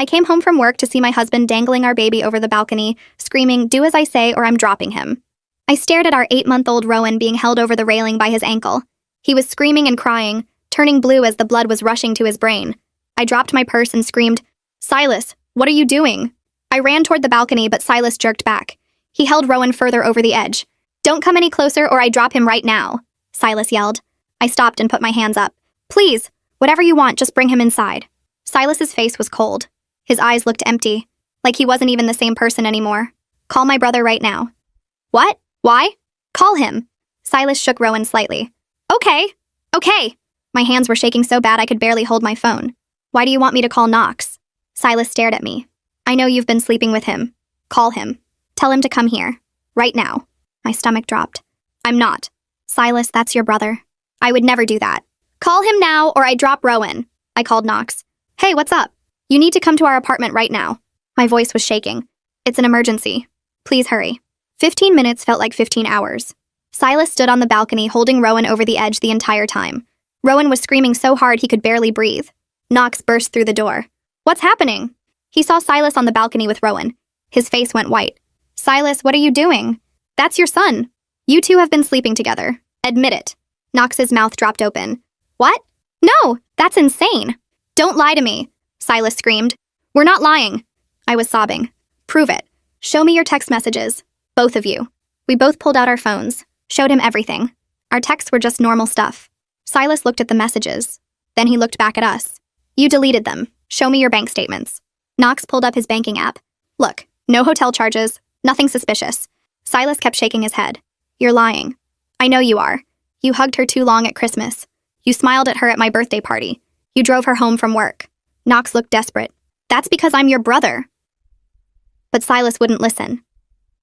I came home from work to see my husband dangling our baby over the balcony, screaming, "Do as I say or I'm dropping him." I stared at our 8-month-old Rowan being held over the railing by his ankle. He was screaming and crying, turning blue as the blood was rushing to his brain. I dropped my purse and screamed, "Silas, what are you doing?" I ran toward the balcony, but Silas jerked back. He held Rowan further over the edge. "Don't come any closer or I drop him right now," Silas yelled. I stopped and put my hands up. "Please, whatever you want, just bring him inside." Silas's face was cold. His eyes looked empty, like he wasn't even the same person anymore. "Call my brother right now." "What? Why?" "Call him." Silas shook Rowan slightly. Okay. My hands were shaking so bad I could barely hold my phone. "Why do you want me to call Knox?" Silas stared at me. "I know you've been sleeping with him. Call him. Tell him to come here. Right now." My stomach dropped. "I'm not." "Silas, that's your brother. I would never do that." "Call him now or I drop Rowan." I called Knox. "Hey, what's up? You need to come to our apartment right now." My voice was shaking. "It's an emergency. Please hurry." 15 minutes felt like 15 hours. Silas stood on the balcony holding Rowan over the edge the entire time. Rowan was screaming so hard he could barely breathe. Knox burst through the door. "What's happening?" He saw Silas on the balcony with Rowan. His face went white. "Silas, what are you doing? That's your son. You two have been sleeping together. Admit it." Knox's mouth dropped open. "What? No, that's insane." "Don't lie to me," Silas screamed. "We're not lying." I was sobbing. "Prove it. Show me your text messages. Both of you." We both pulled out our phones, showed him everything. Our texts were just normal stuff. Silas looked at the messages. Then he looked back at us. "You deleted them. Show me your bank statements." Knox pulled up his banking app. "Look, no hotel charges, nothing suspicious." Silas kept shaking his head. "You're lying." "I know you are. You hugged her too long at Christmas. You smiled at her at my birthday party. You drove her home from work." Knox looked desperate. "That's because I'm your brother." But Silas wouldn't listen.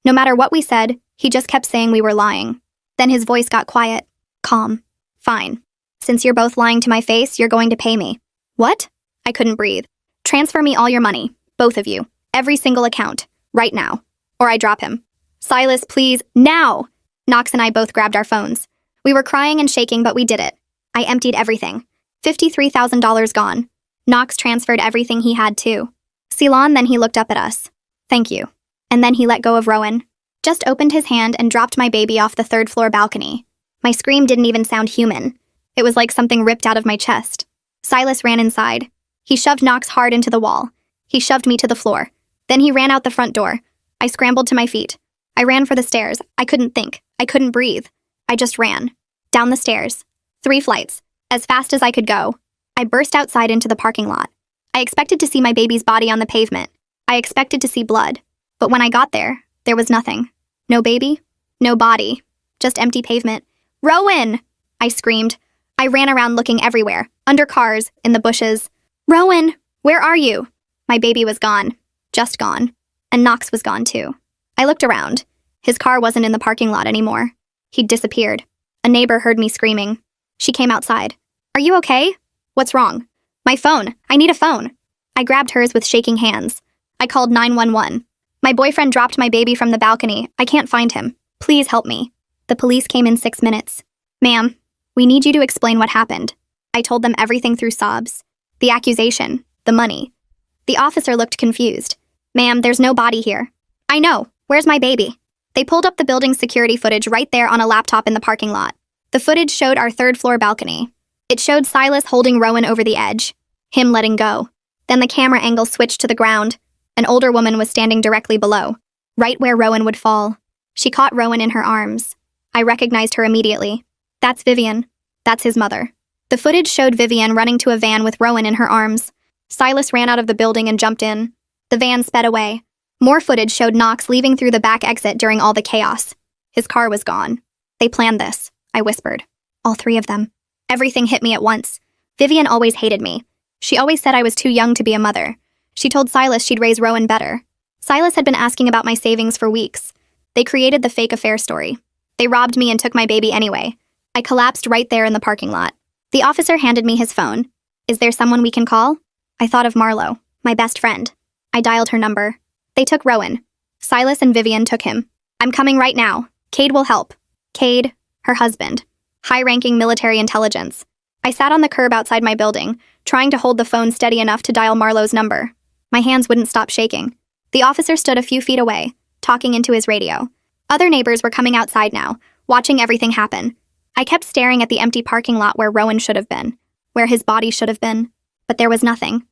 No matter what we said, he just kept saying we were lying. Then his voice got quiet, calm. "Fine. Since you're both lying to my face, you're going to pay me." "What?" I couldn't breathe. "Transfer me all your money, both of you, every single account, right now, or I drop him." "Silas, please, now!" Knox and I both grabbed our phones. We were crying and shaking, but we did it. I emptied everything. $53,000 gone. Knox transferred everything he had too. Ceylon, then he looked up at us. "Thank you." And then he let go of Rowan. Just opened his hand and dropped my baby off the third-floor balcony. My scream didn't even sound human. It was like something ripped out of my chest. Silas ran inside. He shoved Knox hard into the wall. He shoved me to the floor. Then he ran out the front door. I scrambled to my feet. I ran for the stairs. I couldn't think. I couldn't breathe. I just ran. Down the stairs. 3 flights. As fast as I could go. I burst outside into the parking lot. I expected to see my baby's body on the pavement. I expected to see blood. But when I got there, there was nothing. No baby. No body. Just empty pavement. "Rowan!" I screamed. I ran around looking everywhere. Under cars, in the bushes. "Rowan! Where are you?" My baby was gone. Just gone. And Knox was gone too. I looked around. His car wasn't in the parking lot anymore. He'd disappeared. A neighbor heard me screaming. She came outside. "Are you okay?" "What's wrong?" "My phone. I need a phone." I grabbed hers with shaking hands. I called 911. "My boyfriend dropped my baby from the balcony. I can't find him. Please help me." The police came in 6 minutes. "Ma'am, we need you to explain what happened." I told them everything through sobs. The accusation. The money. The officer looked confused. "Ma'am, there's no body here." "I know. Where's my baby?" They pulled up the building's security footage right there on a laptop in the parking lot. The footage showed our third-floor balcony. It showed Silas holding Rowan over the edge. Him letting go. Then the camera angle switched to the ground. An older woman was standing directly below, right where Rowan would fall. She caught Rowan in her arms. I recognized her immediately. That's Vivian. That's his mother. The footage showed Vivian running to a van with Rowan in her arms. Silas ran out of the building and jumped in. The van sped away. More footage showed Knox leaving through the back exit during all the chaos. His car was gone. "They planned this," I whispered. "All 3 of them." Everything hit me at once. Vivian always hated me. She always said I was too young to be a mother. She told Silas she'd raise Rowan better. Silas had been asking about my savings for weeks. They created the fake affair story. They robbed me and took my baby anyway. I collapsed right there in the parking lot. The officer handed me his phone. "Is there someone we can call?" I thought of Marlo, my best friend. I dialed her number. They took Rowan. Silas and Vivian took him. "I'm coming right now. Cade will help." Cade, her husband. High-ranking military intelligence. I sat on the curb outside my building, trying to hold the phone steady enough to dial Marlo's number. My hands wouldn't stop shaking. The officer stood a few feet away, talking into his radio. Other neighbors were coming outside now, watching everything happen. I kept staring at the empty parking lot where Rowan should have been, where his body should have been, but there was nothing.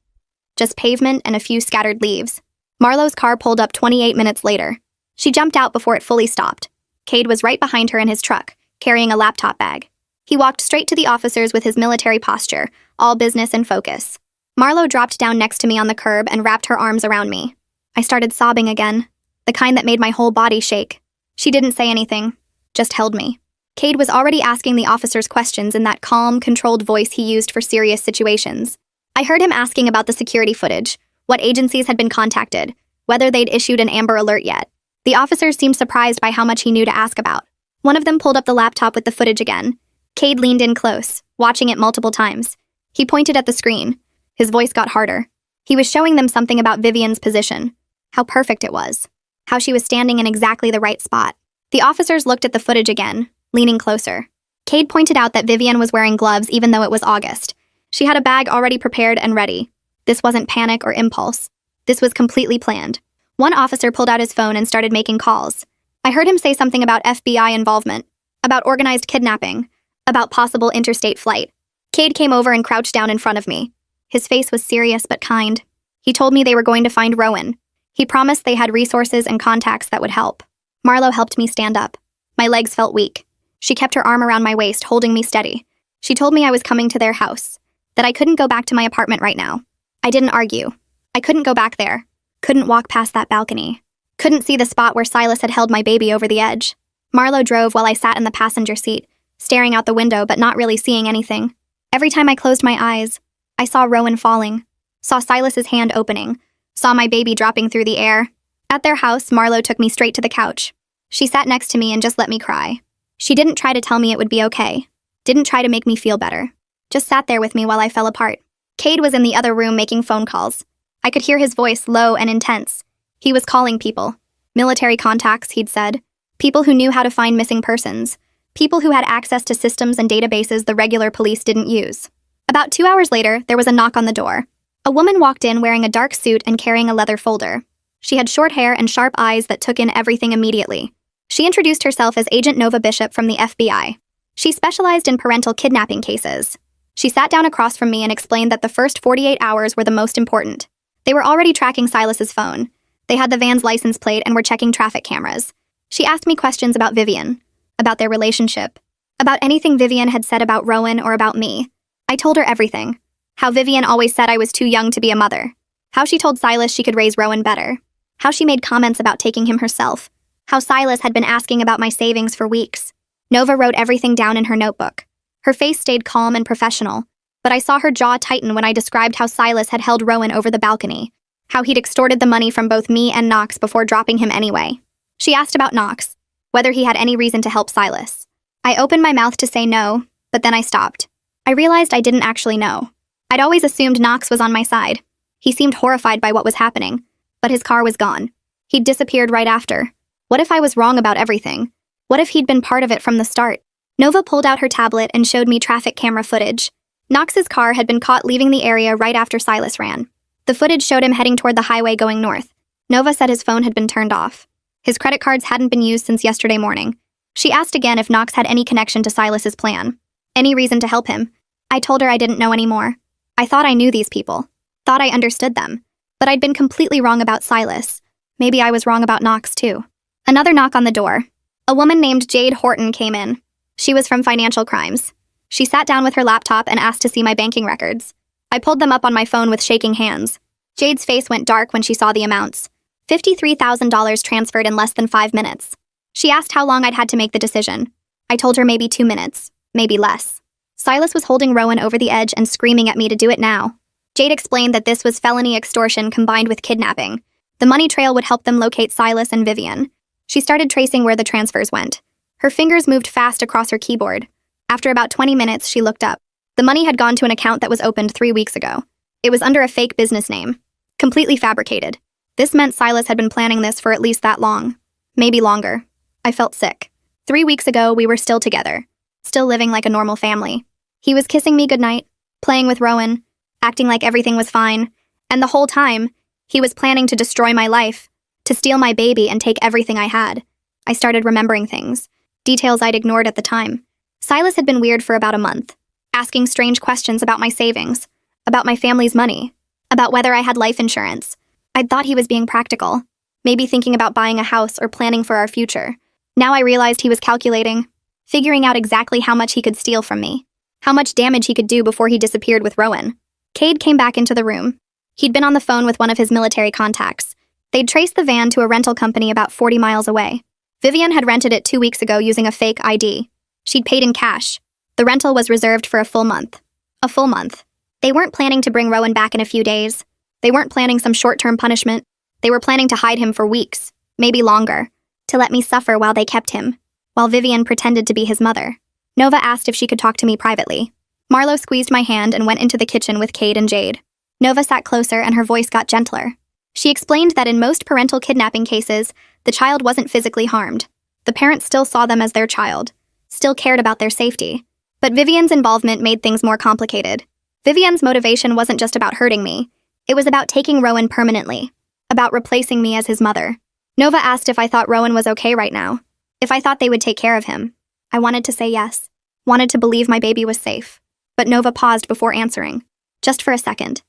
Just pavement and a few scattered leaves. Marlo's car pulled up 28 minutes later. She jumped out before it fully stopped. Cade was right behind her in his truck, carrying a laptop bag. He walked straight to the officers with his military posture, all business and focus. Marlo dropped down next to me on the curb and wrapped her arms around me. I started sobbing again, the kind that made my whole body shake. She didn't say anything, just held me. Cade was already asking the officers questions in that calm, controlled voice he used for serious situations. I heard him asking about the security footage, what agencies had been contacted, whether they'd issued an Amber Alert yet. The officers seemed surprised by how much he knew to ask about. One of them pulled up the laptop with the footage again. Cade leaned in close, watching it multiple times. He pointed at the screen. His voice got harder. He was showing them something about Vivian's position. How perfect it was. How she was standing in exactly the right spot. The officers looked at the footage again, leaning closer. Cade pointed out that Vivian was wearing gloves even though it was August. She had a bag already prepared and ready. This wasn't panic or impulse. This was completely planned. One officer pulled out his phone and started making calls. I heard him say something about FBI involvement, about organized kidnapping, about possible interstate flight. Cade came over and crouched down in front of me. His face was serious but kind. He told me they were going to find Rowan. He promised they had resources and contacts that would help. Marlo helped me stand up. My legs felt weak. She kept her arm around my waist, holding me steady. She told me I was coming to their house, that I couldn't go back to my apartment right now. I didn't argue. I couldn't go back there. Couldn't walk past that balcony. Couldn't see the spot where Silas had held my baby over the edge. Marlo drove while I sat in the passenger seat, staring out the window but not really seeing anything. Every time I closed my eyes, I saw Rowan falling, saw Silas's hand opening, saw my baby dropping through the air. At their house, Marlo took me straight to the couch. She sat next to me and just let me cry. She didn't try to tell me it would be okay. Didn't try to make me feel better. Just sat there with me while I fell apart. Cade was in the other room making phone calls. I could hear his voice low and intense. He was calling people. Military contacts, he'd said. People who knew how to find missing persons. People who had access to systems and databases the regular police didn't use. About 2 hours later, there was a knock on the door. A woman walked in wearing a dark suit and carrying a leather folder. She had short hair and sharp eyes that took in everything immediately. She introduced herself as Agent Nova Bishop from the FBI. She specialized in parental kidnapping cases. She sat down across from me and explained that the first 48 hours were the most important. They were already tracking Silas's phone. They had the van's license plate and were checking traffic cameras. She asked me questions about Vivian, about their relationship, about anything Vivian had said about Rowan or about me. I told her everything. How Vivian always said I was too young to be a mother. How she told Silas she could raise Rowan better. How she made comments about taking him herself. How Silas had been asking about my savings for weeks. Nova wrote everything down in her notebook. Her face stayed calm and professional, but I saw her jaw tighten when I described how Silas had held Rowan over the balcony, how he'd extorted the money from both me and Knox before dropping him anyway. She asked about Knox, whether he had any reason to help Silas. I opened my mouth to say no, but then I stopped. I realized I didn't actually know. I'd always assumed Knox was on my side. He seemed horrified by what was happening, but his car was gone. He'd disappeared right after. What if I was wrong about everything? What if he'd been part of it from the start? Nova pulled out her tablet and showed me traffic camera footage. Knox's car had been caught leaving the area right after Silas ran. The footage showed him heading toward the highway going north. Nova said his phone had been turned off. His credit cards hadn't been used since yesterday morning. She asked again if Knox had any connection to Silas's plan. Any reason to help him. I told her I didn't know anymore. I thought I knew these people. Thought I understood them. But I'd been completely wrong about Silas. Maybe I was wrong about Knox too. Another knock on the door. A woman named Jade Horton came in. She was from Financial Crimes. She sat down with her laptop and asked to see my banking records. I pulled them up on my phone with shaking hands. Jade's face went dark when she saw the amounts. $53,000 transferred in less than 5 minutes. She asked how long I'd had to make the decision. I told her maybe 2 minutes, maybe less. Silas was holding Rowan over the edge and screaming at me to do it now. Jade explained that this was felony extortion combined with kidnapping. The money trail would help them locate Silas and Vivian. She started tracing where the transfers went. Her fingers moved fast across her keyboard. After about 20 minutes, she looked up. The money had gone to an account that was opened 3 weeks ago. It was under a fake business name. Completely fabricated. This meant Silas had been planning this for at least that long. Maybe longer. I felt sick. 3 weeks ago, we were still together. Still living like a normal family. He was kissing me goodnight, playing with Rowan, acting like everything was fine. And the whole time, He was planning to destroy my life, to steal my baby and take everything I had. I started remembering things, details I'd ignored at the time. Silas had been weird for about a month, asking strange questions about my savings, about my family's money, about whether I had life insurance. I'd thought he was being practical, maybe thinking about buying a house or planning for our future. Now I realized he was calculating, figuring out exactly how much he could steal from me, how much damage he could do before he disappeared with Rowan. Cade came back into the room. He'd been on the phone with one of his military contacts. They'd traced the van to a rental company about 40 miles away. Vivian had rented it 2 weeks ago using a fake ID. She'd paid in cash. The rental was reserved for a full month. A full month. They weren't planning to bring Rowan back in a few days. They weren't planning some short-term punishment. They were planning to hide him for weeks, maybe longer, to let me suffer while they kept him, while Vivian pretended to be his mother. Nova asked if she could talk to me privately. Marlo squeezed my hand and went into the kitchen with Cade and Jade. Nova sat closer and her voice got gentler. She explained that in most parental kidnapping cases, the child wasn't physically harmed. The parents still saw them as their child, still cared about their safety. But Vivian's involvement made things more complicated. Vivian's motivation wasn't just about hurting me. It was about taking Rowan permanently, about replacing me as his mother. Nova asked if I thought Rowan was okay right now, if I thought they would take care of him. I wanted to say yes, wanted to believe my baby was safe. But Nova paused before answering, just for a second.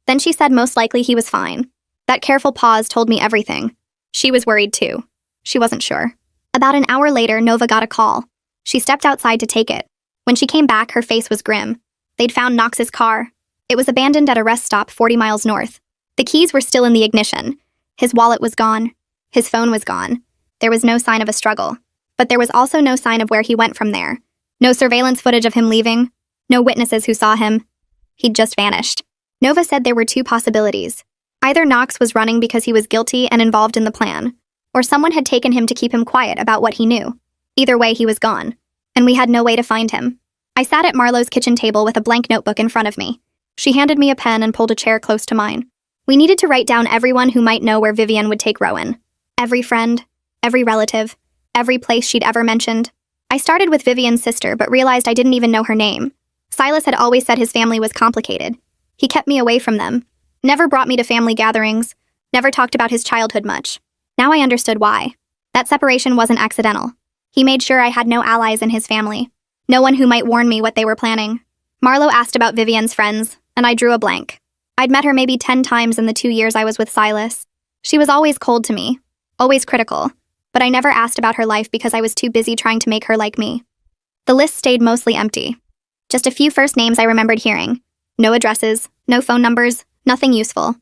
Then she said most likely he was fine. That careful pause told me everything. She was worried too. She wasn't sure. About an hour later, Nova got a call. She stepped outside to take it. When she came back, her face was grim. They'd found Knox's car. It was abandoned at a rest stop 40 miles north. The keys were still in the ignition. His wallet was gone. His phone was gone. There was no sign of a struggle. But there was also no sign of where he went from there. No surveillance footage of him leaving. No witnesses who saw him. He'd just vanished. Nova said there were two possibilities. Either Knox was running because he was guilty and involved in the plan, or someone had taken him to keep him quiet about what he knew. Either way, he was gone, and we had no way to find him. I sat at Marlo's kitchen table with a blank notebook in front of me. She handed me a pen and pulled a chair close to mine. We needed to write down everyone who might know where Vivian would take Rowan. Every friend, every relative, every place she'd ever mentioned. I started with Vivian's sister, but realized I didn't even know her name. Silas had always said his family was complicated. He kept me away from them. Never brought me to family gatherings, never talked about his childhood much. Now I understood why. That separation wasn't accidental. He made sure I had no allies in his family. No one who might warn me what they were planning. Marlo asked about Vivian's friends, and I drew a blank. I'd met her maybe 10 times in the 2 years I was with Silas. She was always cold to me, always critical, but I never asked about her life because I was too busy trying to make her like me. The list stayed mostly empty. Just a few first names I remembered hearing. No addresses, no phone numbers, nothing useful.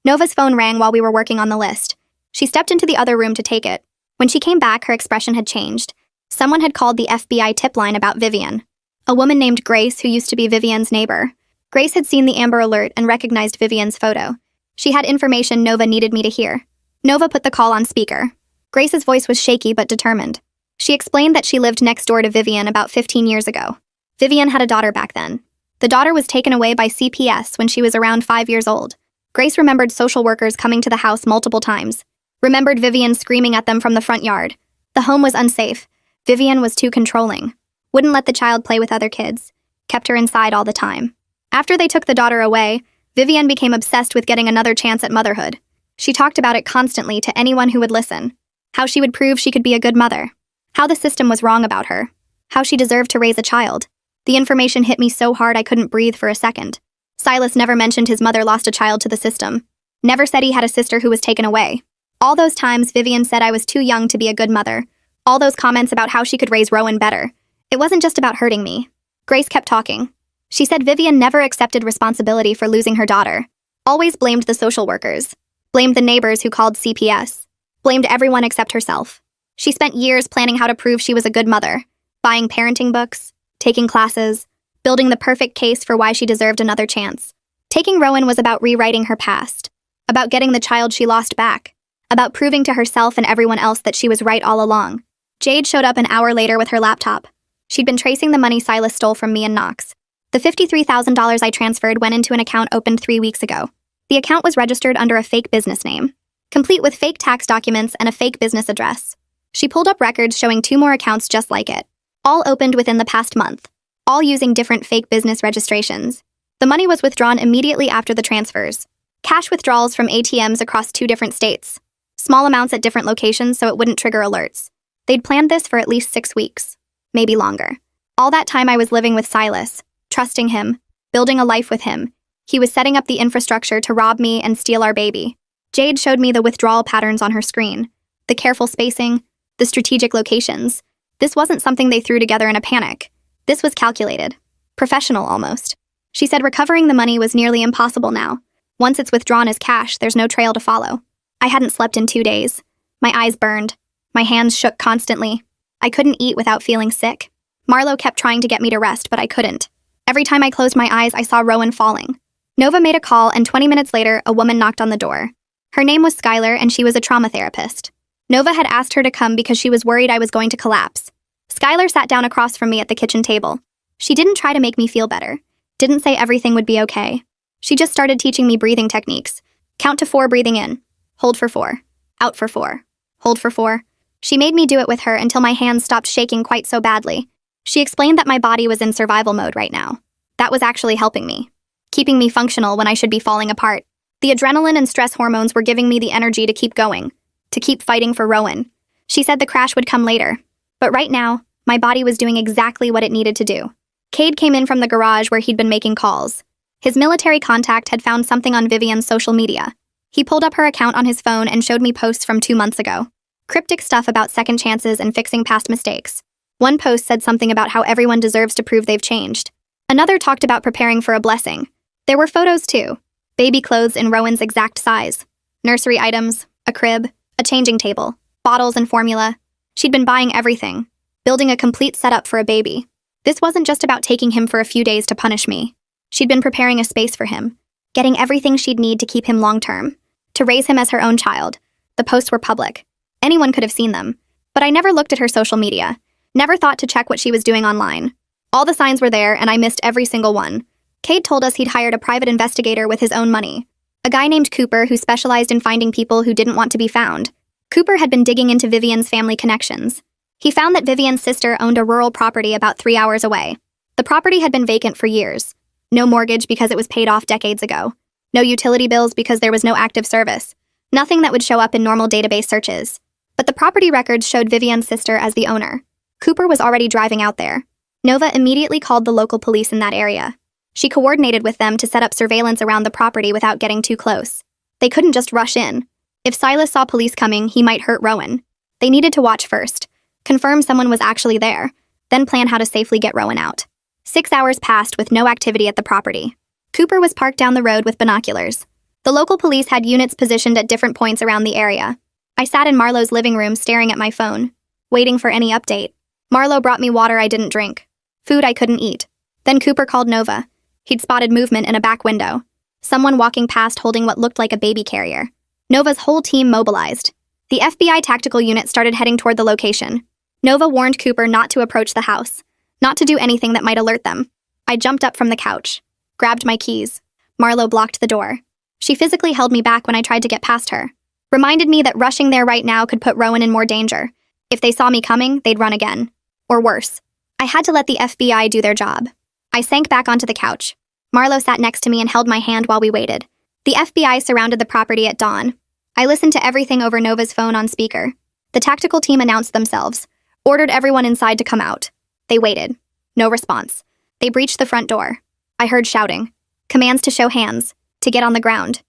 Nova's phone rang while we were working on the list. She stepped into the other room to take it. When she came back, her expression had changed. Someone had called the FBI tip line about Vivian. A woman named Grace, who used to be Vivian's neighbor. Grace had seen the Amber Alert and recognized Vivian's photo. She had information Nova needed me to hear. Nova put the call on speaker. Grace's voice was shaky but determined. She explained that she lived next door to Vivian about 15 years ago. Vivian had a daughter back then. The daughter was taken away by CPS when she was around 5 years old. Grace remembered social workers coming to the house multiple times. Remembered Vivian screaming at them from the front yard. The home was unsafe. Vivian was too controlling. Wouldn't let the child play with other kids. Kept her inside all the time. After they took the daughter away, Vivian became obsessed with getting another chance at motherhood. She talked about it constantly to anyone who would listen. How she would prove she could be a good mother. How the system was wrong about her. How she deserved to raise a child. The information hit me so hard I couldn't breathe for a second. Silas never mentioned his mother lost a child to the system. Never said he had a sister who was taken away. All those times Vivian said I was too young to be a good mother. All those comments about how she could raise Rowan better. It wasn't just about hurting me. Grace kept talking. She said Vivian never accepted responsibility for losing her daughter. Always blamed the social workers. Blamed the neighbors who called CPS. Blamed everyone except herself. She spent years planning how to prove she was a good mother. Buying parenting books. Taking classes, building the perfect case for why she deserved another chance. Taking Rowan was about rewriting her past, about getting the child she lost back, about proving to herself and everyone else that she was right all along. Jade showed up an hour later with her laptop. She'd been tracing the money Silas stole from me and Knox. The $53,000 I transferred went into an account opened 3 weeks ago. The account was registered under a fake business name, complete with fake tax documents and a fake business address. She pulled up records showing 2 more accounts just like it. All opened within the past month, all using different fake business registrations. The money was withdrawn immediately after the transfers. Cash withdrawals from ATMs across 2 different states. Small amounts at different locations so it wouldn't trigger alerts. They'd planned this for at least 6 weeks, maybe longer. All that time I was living with Silas, trusting him, building a life with him. He was setting up the infrastructure to rob me and steal our baby. Jade showed me the withdrawal patterns on her screen, the careful spacing, the strategic locations. This wasn't something they threw together in a panic. This was calculated. Professional, almost. She said recovering the money was nearly impossible now. Once it's withdrawn as cash, there's no trail to follow. I hadn't slept in 2 days. My eyes burned. My hands shook constantly. I couldn't eat without feeling sick. Marlo kept trying to get me to rest, but I couldn't. Every time I closed my eyes, I saw Rowan falling. Nova made a call, and 20 minutes later, a woman knocked on the door. Her name was Skylar, and she was a trauma therapist. Nova had asked her to come because she was worried I was going to collapse. Skylar sat down across from me at the kitchen table. She didn't try to make me feel better. Didn't say everything would be okay. She just started teaching me breathing techniques. Count to 4 breathing in. Hold for 4. Out for 4. Hold for 4. She made me do it with her until my hands stopped shaking quite so badly. She explained that my body was in survival mode right now. That was actually helping me, keeping me functional when I should be falling apart. The adrenaline and stress hormones were giving me the energy to keep going, to keep fighting for Rowan. She said the crash would come later. But right now, my body was doing exactly what it needed to do. Cade came in from the garage where he'd been making calls. His military contact had found something on Vivian's social media. He pulled up her account on his phone and showed me posts from 2 months ago. Cryptic stuff about second chances and fixing past mistakes. One post said something about how everyone deserves to prove they've changed. Another talked about preparing for a blessing. There were photos too. Baby clothes in Rowan's exact size. Nursery items, a crib, a changing table, bottles and formula. She'd been buying everything, building a complete setup for a baby. This wasn't just about taking him for a few days to punish me. She'd been preparing a space for him, getting everything she'd need to keep him long-term, to raise him as her own child. The posts were public. Anyone could have seen them. But I never looked at her social media, never thought to check what she was doing online. All the signs were there, and I missed every single one. Cade told us he'd hired a private investigator with his own money, a guy named Cooper who specialized in finding people who didn't want to be found. Cooper had been digging into Vivian's family connections. He found that Vivian's sister owned a rural property about 3 hours away. The property had been vacant for years. No mortgage because it was paid off decades ago. No utility bills because there was no active service. Nothing that would show up in normal database searches. But the property records showed Vivian's sister as the owner. Cooper was already driving out there. Nova immediately called the local police in that area. She coordinated with them to set up surveillance around the property without getting too close. They couldn't just rush in. If Silas saw police coming, he might hurt Rowan. They needed to watch first, confirm someone was actually there, then plan how to safely get Rowan out. 6 hours passed with no activity at the property. Cooper was parked down the road with binoculars. The local police had units positioned at different points around the area. I sat in Marlo's living room staring at my phone, waiting for any update. Marlo brought me water I didn't drink, food I couldn't eat. Then Cooper called Nova. He'd spotted movement in a back window. Someone walking past holding what looked like a baby carrier. Nova's whole team mobilized. The FBI tactical unit started heading toward the location. Nova warned Cooper not to approach the house, not to do anything that might alert them. I jumped up from the couch, grabbed my keys. Marlo blocked the door. She physically held me back when I tried to get past her. Reminded me that rushing there right now could put Rowan in more danger. If they saw me coming, they'd run again. Or worse. I had to let the FBI do their job. I sank back onto the couch. Marlo sat next to me and held my hand while we waited. The FBI surrounded the property at dawn. I listened to everything over Nova's phone on speaker. The tactical team announced themselves, ordered everyone inside to come out. They waited. No response. They breached the front door. I heard shouting. Commands to show hands, to get on the ground.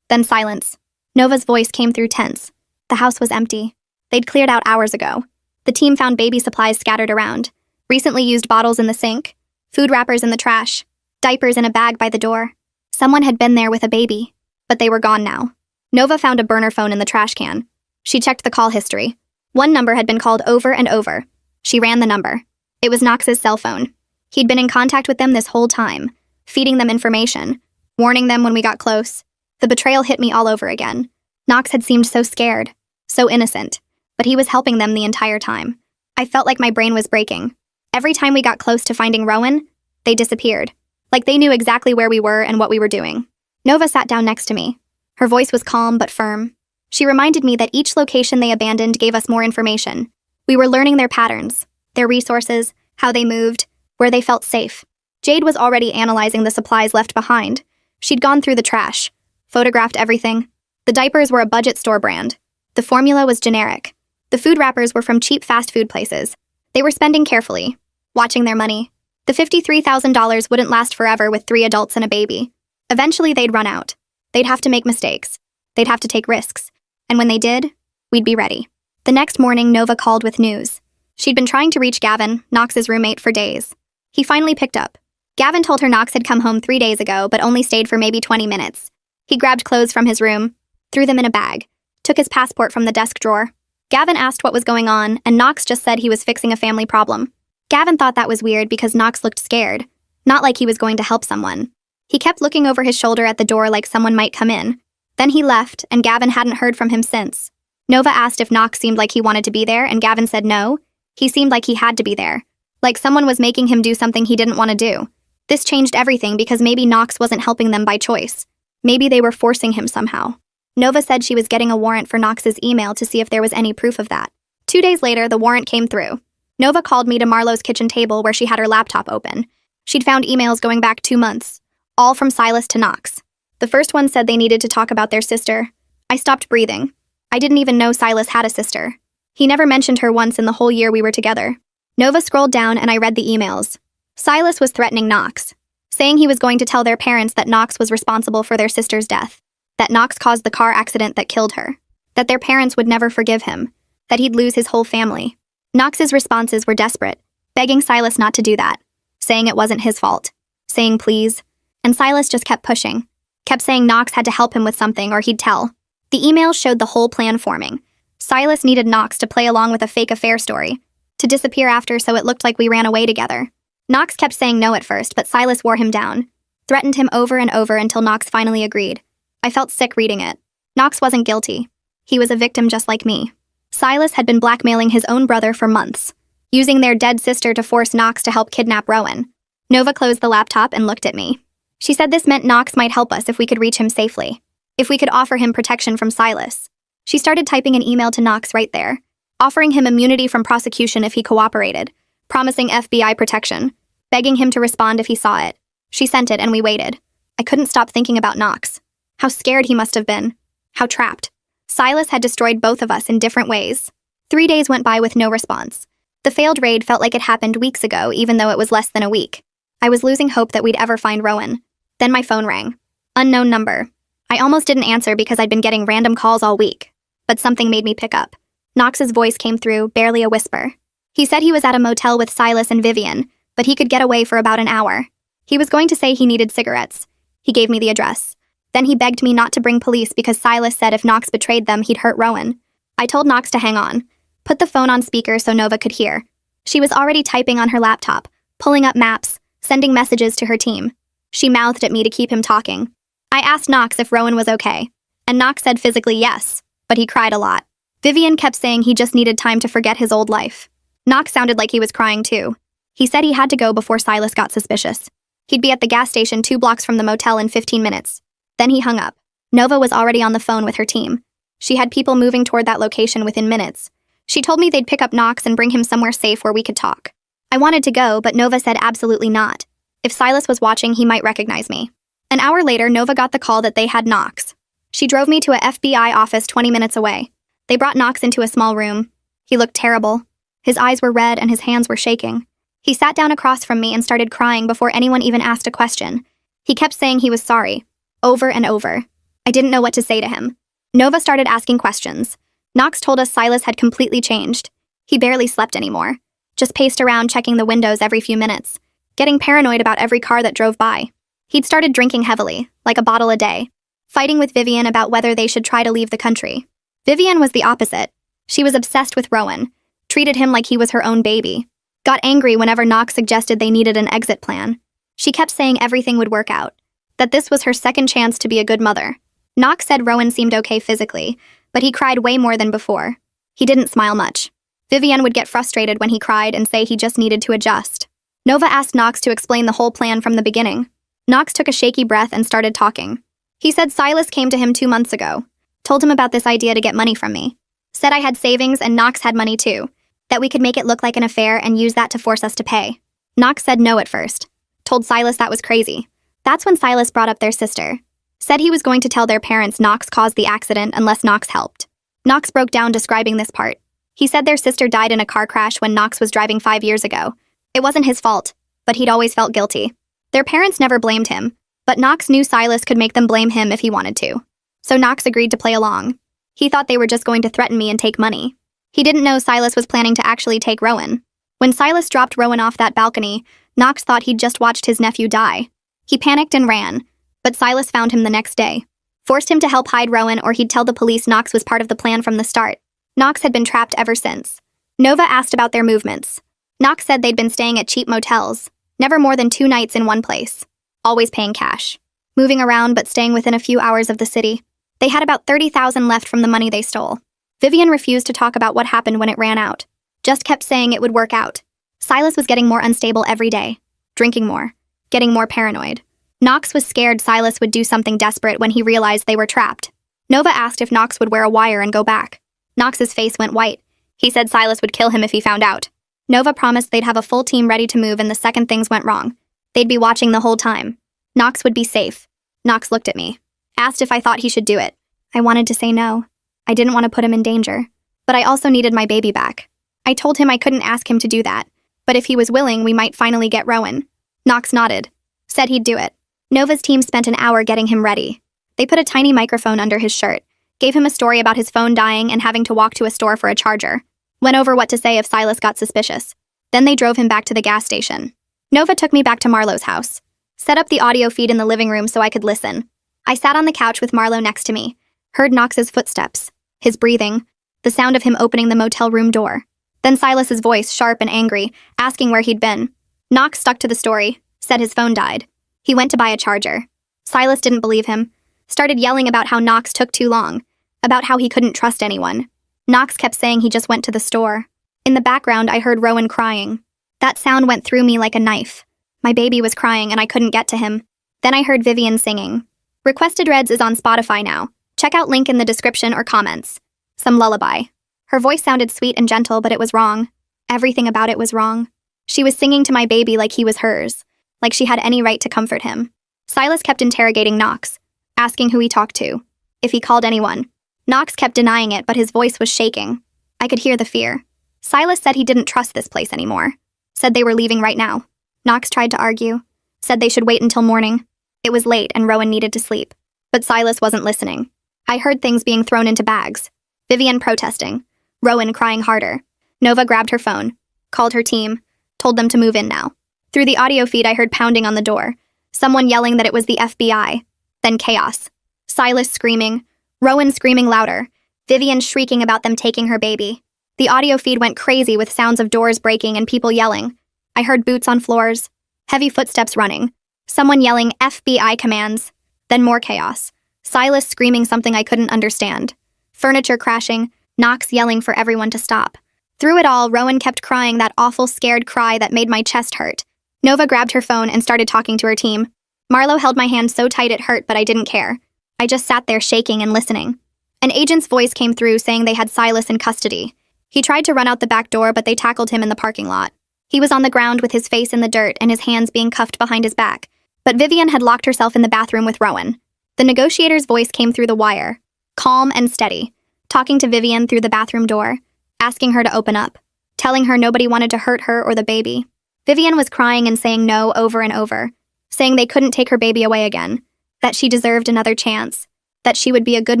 Then silence. Nova's voice came through tense. The house was empty. They'd cleared out hours ago. The team found baby supplies scattered around. Recently used bottles in the sink, food wrappers in the trash, diapers in a bag by the door. Someone had been there with a baby, but they were gone now. Nova found a burner phone in the trash can. She checked the call history. One number had been called over and over. She ran the number. It was Knox's cell phone. He'd been in contact with them this whole time, feeding them information, warning them when we got close. The betrayal hit me all over again. Knox had seemed so scared, so innocent, but he was helping them the entire time. I felt like my brain was breaking. Every time we got close to finding Rowan, they disappeared, like they knew exactly where we were and what we were doing. Nova sat down next to me. Her voice was calm but firm. She reminded me that each location they abandoned gave us more information. We were learning their patterns, their resources, how they moved, where they felt safe. Jade was already analyzing the supplies left behind. She'd gone through the trash, photographed everything. The diapers were a budget store brand. The formula was generic. The food wrappers were from cheap fast food places. They were spending carefully, watching their money. The $53,000 wouldn't last forever with 3 adults and a baby. Eventually, they'd run out. They'd have to make mistakes. They'd have to take risks. And when they did, we'd be ready. The next morning, Nova called with news. She'd been trying to reach Gavin, Knox's roommate, for days. He finally picked up. Gavin told her Knox had come home 3 days ago, but only stayed for maybe 20 minutes. He grabbed clothes from his room, threw them in a bag, took his passport from the desk drawer. Gavin asked what was going on, and Knox just said he was fixing a family problem. Gavin thought that was weird because Knox looked scared, not like he was going to help someone. He kept looking over his shoulder at the door like someone might come in. Then he left, and Gavin hadn't heard from him since. Nova asked if Knox seemed like he wanted to be there, and Gavin said no. He seemed like he had to be there. Like someone was making him do something he didn't want to do. This changed everything because maybe Knox wasn't helping them by choice. Maybe they were forcing him somehow. Nova said she was getting a warrant for Knox's email to see if there was any proof of that. 2 days later, the warrant came through. Nova called me to Marlo's kitchen table where she had her laptop open. She'd found emails going back 2 months, all from Silas to Knox. The first one said they needed to talk about their sister. I stopped breathing. I didn't even know Silas had a sister. He never mentioned her once in the whole year we were together. Nova scrolled down and I read the emails. Silas was threatening Knox, saying he was going to tell their parents that Knox was responsible for their sister's death, that Knox caused the car accident that killed her, that their parents would never forgive him, that he'd lose his whole family. Knox's responses were desperate, begging Silas not to do that, saying it wasn't his fault, saying please, and Silas just kept pushing, kept saying Knox had to help him with something or he'd tell. The emails showed the whole plan forming. Silas needed Knox to play along with a fake affair story, to disappear after so it looked like we ran away together. Knox kept saying no at first, but Silas wore him down, threatened him over and over until Knox finally agreed. I felt sick reading it. Knox wasn't guilty. He was a victim just like me. Silas had been blackmailing his own brother for months, using their dead sister to force Knox to help kidnap Rowan. Nova closed the laptop and looked at me. She said this meant Knox might help us if we could reach him safely, if we could offer him protection from Silas. She started typing an email to Knox right there, offering him immunity from prosecution if he cooperated, promising FBI protection, begging him to respond if he saw it. She sent it and we waited. I couldn't stop thinking about Knox. How scared he must have been. How trapped. Silas had destroyed both of us in different ways. 3 days went by with no response. The failed raid felt like it happened weeks ago, even though it was less than a week. I was losing hope that we'd ever find Rowan. Then my phone rang. Unknown number. I almost didn't answer because I'd been getting random calls all week. But something made me pick up. Knox's voice came through, barely a whisper. He said he was at a motel with Silas and Vivian, but he could get away for about an hour. He was going to say he needed cigarettes. He gave me the address. Then he begged me not to bring police because Silas said if Knox betrayed them, he'd hurt Rowan. I told Knox to hang on. Put the phone on speaker so Nova could hear. She was already typing on her laptop, pulling up maps, sending messages to her team. She mouthed at me to keep him talking. I asked Knox if Rowan was okay, and Knox said physically yes, but he cried a lot. Vivian kept saying he just needed time to forget his old life. Knox sounded like he was crying too. He said he had to go before Silas got suspicious. He'd be at the gas station 2 blocks from the motel in 15 minutes. Then he hung up. Nova was already on the phone with her team. She had people moving toward that location within minutes. She told me they'd pick up Knox and bring him somewhere safe where we could talk. I wanted to go, but Nova said absolutely not. If Silas was watching, he might recognize me. An hour later, Nova got the call that they had Knox. She drove me to a FBI office 20 minutes away. They brought Knox into a small room. He looked terrible. His eyes were red and his hands were shaking. He sat down across from me and started crying before anyone even asked a question. He kept saying he was sorry, over and over. I didn't know what to say to him. Nova started asking questions. Knox told us Silas had completely changed. He barely slept anymore. Just paced around checking the windows every few minutes, getting paranoid about every car that drove by. He'd started drinking heavily, like a bottle a day, fighting with Vivian about whether they should try to leave the country. Vivian was the opposite. She was obsessed with Rowan, treated him like he was her own baby, got angry whenever Knox suggested they needed an exit plan. She kept saying everything would work out, that this was her second chance to be a good mother. Knox said Rowan seemed okay physically, but he cried way more than before. He didn't smile much. Vivian would get frustrated when he cried and say he just needed to adjust. Nova asked Knox to explain the whole plan from the beginning. Knox took a shaky breath and started talking. He said Silas came to him 2 months ago, told him about this idea to get money from me, said I had savings and Knox had money too, that we could make it look like an affair and use that to force us to pay. Knox said no at first, told Silas that was crazy. That's when Silas brought up their sister, Said he was going to tell their parents Knox caused the accident unless Knox helped. Knox broke down describing this part. He said their sister died in a car crash when Knox was driving 5 years ago. It wasn't his fault, but he'd always felt guilty. Their parents never blamed him, but Knox knew Silas could make them blame him if he wanted to. So Knox agreed to play along. He thought they were just going to threaten me and take money. He didn't know Silas was planning to actually take Rowan. When Silas dropped Rowan off that balcony, Knox thought he'd just watched his nephew die. He panicked and ran, but Silas found him the next day. Forced him to help hide Rowan or he'd tell the police Knox was part of the plan from the start. Knox had been trapped ever since. Nova asked about their movements. Knox said they'd been staying at cheap motels, never more than 2 nights in one place. Always paying cash. Moving around but staying within a few hours of the city. They had about $30,000 left from the money they stole. Vivian refused to talk about what happened when it ran out. Just kept saying it would work out. Silas was getting more unstable every day. Drinking more. Getting more paranoid. Knox was scared Silas would do something desperate when he realized they were trapped. Nova asked if Knox would wear a wire and go back. Knox's face went white. He said Silas would kill him if he found out. Nova promised they'd have a full team ready to move and the second things went wrong. They'd be watching the whole time. Knox would be safe. Knox looked at me. Asked if I thought he should do it. I wanted to say no. I didn't want to put him in danger. But I also needed my baby back. I told him I couldn't ask him to do that. But if he was willing, we might finally get Rowan. Knox nodded. Said he'd do it. Nova's team spent an hour getting him ready. They put a tiny microphone under his shirt. Gave him a story about his phone dying and having to walk to a store for a charger. Went over what to say if Silas got suspicious. Then they drove him back to the gas station. Nova took me back to Marlowe's house. Set up the audio feed in the living room so I could listen. I sat on the couch with Marlowe next to me. Heard Knox's footsteps. His breathing. The sound of him opening the motel room door. Then Silas's voice, sharp and angry, asking where he'd been. Knox stuck to the story. Said his phone died. He went to buy a charger. Silas didn't believe him. Started yelling about how Knox took too long. About how he couldn't trust anyone. Knox kept saying he just went to the store. In the background, I heard Rowan crying. That sound went through me like a knife. My baby was crying and I couldn't get to him. Then I heard Vivian singing. Requested Reds is on Spotify now. Check out link in the description or comments. Some lullaby. Her voice sounded sweet and gentle, but it was wrong. Everything about it was wrong. She was singing to my baby like he was hers. Like she had any right to comfort him. Silas kept interrogating Knox. Asking who he talked to. If he called anyone. Knox kept denying it, but his voice was shaking. I could hear the fear. Silas said he didn't trust this place anymore. Said they were leaving right now. Knox tried to argue. Said they should wait until morning. It was late and Rowan needed to sleep. But Silas wasn't listening. I heard things being thrown into bags. Vivian protesting. Rowan crying harder. Nova grabbed her phone. Called her team. Told them to move in now. Through the audio feed I heard pounding on the door. Someone yelling that it was the FBI. Then chaos. Silas screaming. Rowan screaming louder. Vivian shrieking about them taking her baby. The audio feed went crazy with sounds of doors breaking and people yelling. I heard boots on floors. Heavy footsteps running. Someone yelling FBI commands. Then more chaos. Silas screaming something I couldn't understand. Furniture crashing. Knox yelling for everyone to stop. Through it all, Rowan kept crying that awful scared cry that made my chest hurt. Nova grabbed her phone and started talking to her team. Marlowe held my hand so tight it hurt, but I didn't care. I just sat there shaking and listening. An agent's voice came through saying they had Silas in custody. He tried to run out the back door, but they tackled him in the parking lot. He was on the ground with his face in the dirt and his hands being cuffed behind his back. But Vivian had locked herself in the bathroom with Rowan. The negotiator's voice came through the wire. Calm and steady. Talking to Vivian through the bathroom door. Asking her to open up. Telling her nobody wanted to hurt her or the baby. Vivian was crying and saying no over and over. Saying they couldn't take her baby away again. That she deserved another chance. That she would be a good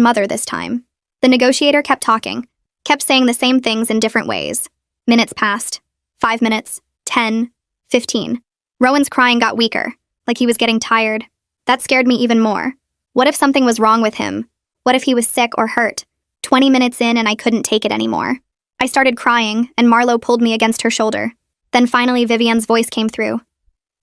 mother this time. The negotiator kept talking. Kept saying the same things in different ways. Minutes passed. 5 minutes. 10. 15. Rowan's crying got weaker. Like he was getting tired. That scared me even more. What if something was wrong with him? What if he was sick or hurt? 20 minutes in and I couldn't take it anymore. I started crying, and Marlowe pulled me against her shoulder. Then finally Vivian's voice came through.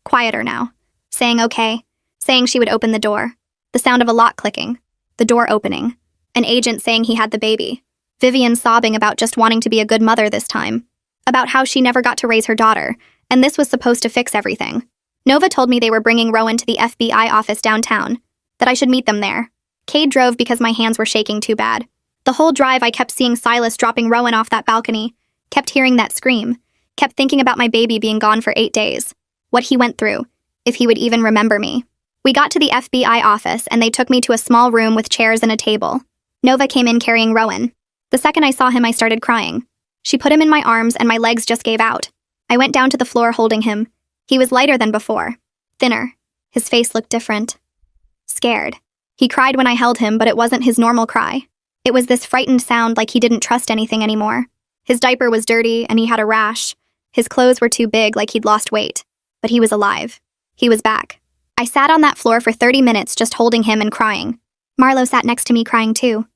Quieter now. Saying okay. Saying she would open the door. The sound of a lock clicking. The door opening. An agent saying he had the baby. Vivian sobbing about just wanting to be a good mother this time. About how she never got to raise her daughter, and this was supposed to fix everything. Nova told me they were bringing Rowan to the FBI office downtown. That I should meet them there. Cade drove because my hands were shaking too bad. The whole drive I kept seeing Silas dropping Rowan off that balcony. Kept hearing that scream. Kept thinking about my baby being gone for 8 days. What he went through. If he would even remember me. We got to the FBI office and they took me to a small room with chairs and a table. Nova came in carrying Rowan. The second I saw him, I started crying. She put him in my arms and my legs just gave out. I went down to the floor holding him. He was lighter than before. Thinner. His face looked different. Scared. He cried when I held him, but it wasn't his normal cry. It was this frightened sound like he didn't trust anything anymore. His diaper was dirty and he had a rash. His clothes were too big like he'd lost weight. But he was alive. He was back. I sat on that floor for 30 minutes just holding him and crying. Marlo sat next to me crying too.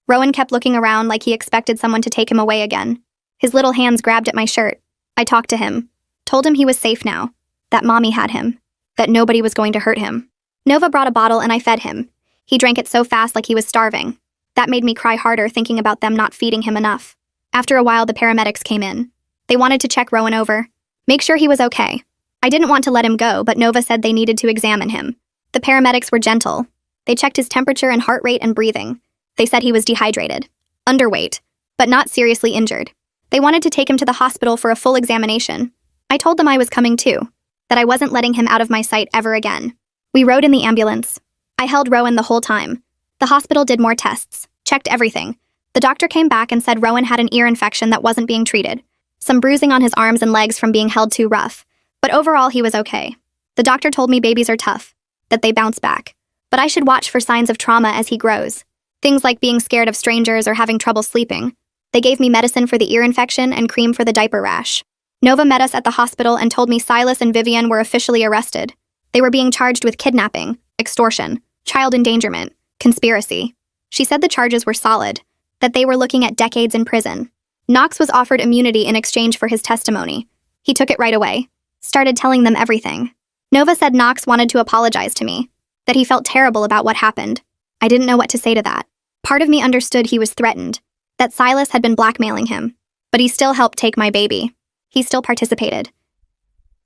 Rowan kept looking around like he expected someone to take him away again. His little hands grabbed at my shirt. I talked to him. Told him he was safe now. That mommy had him. That nobody was going to hurt him. Nova brought a bottle and I fed him. He drank it so fast like he was starving. That made me cry harder thinking about them not feeding him enough. After a while, the paramedics came in. They wanted to check Rowan over. Make sure he was okay. I didn't want to let him go, but Nova said they needed to examine him. The paramedics were gentle. They checked his temperature and heart rate and breathing. They said he was dehydrated, underweight, but not seriously injured. They wanted to take him to the hospital for a full examination. I told them I was coming too, that I wasn't letting him out of my sight ever again. We rode in the ambulance. I held Rowan the whole time. The hospital did more tests, checked everything. The doctor came back and said Rowan had an ear infection that wasn't being treated. Some bruising on his arms and legs from being held too rough. But overall, he was okay. The doctor told me babies are tough, that they bounce back. But I should watch for signs of trauma as he grows. Things like being scared of strangers or having trouble sleeping. They gave me medicine for the ear infection and cream for the diaper rash. Nova met us at the hospital and told me Silas and Vivian were officially arrested. They were being charged with kidnapping, extortion, child endangerment, conspiracy. She said the charges were solid, that they were looking at decades in prison. Knox was offered immunity in exchange for his testimony. He took it right away. Started telling them everything. Nova said Knox wanted to apologize to me, that he felt terrible about what happened. I didn't know what to say to that. Part of me understood he was threatened, that Silas had been blackmailing him, but he still helped take my baby. He still participated.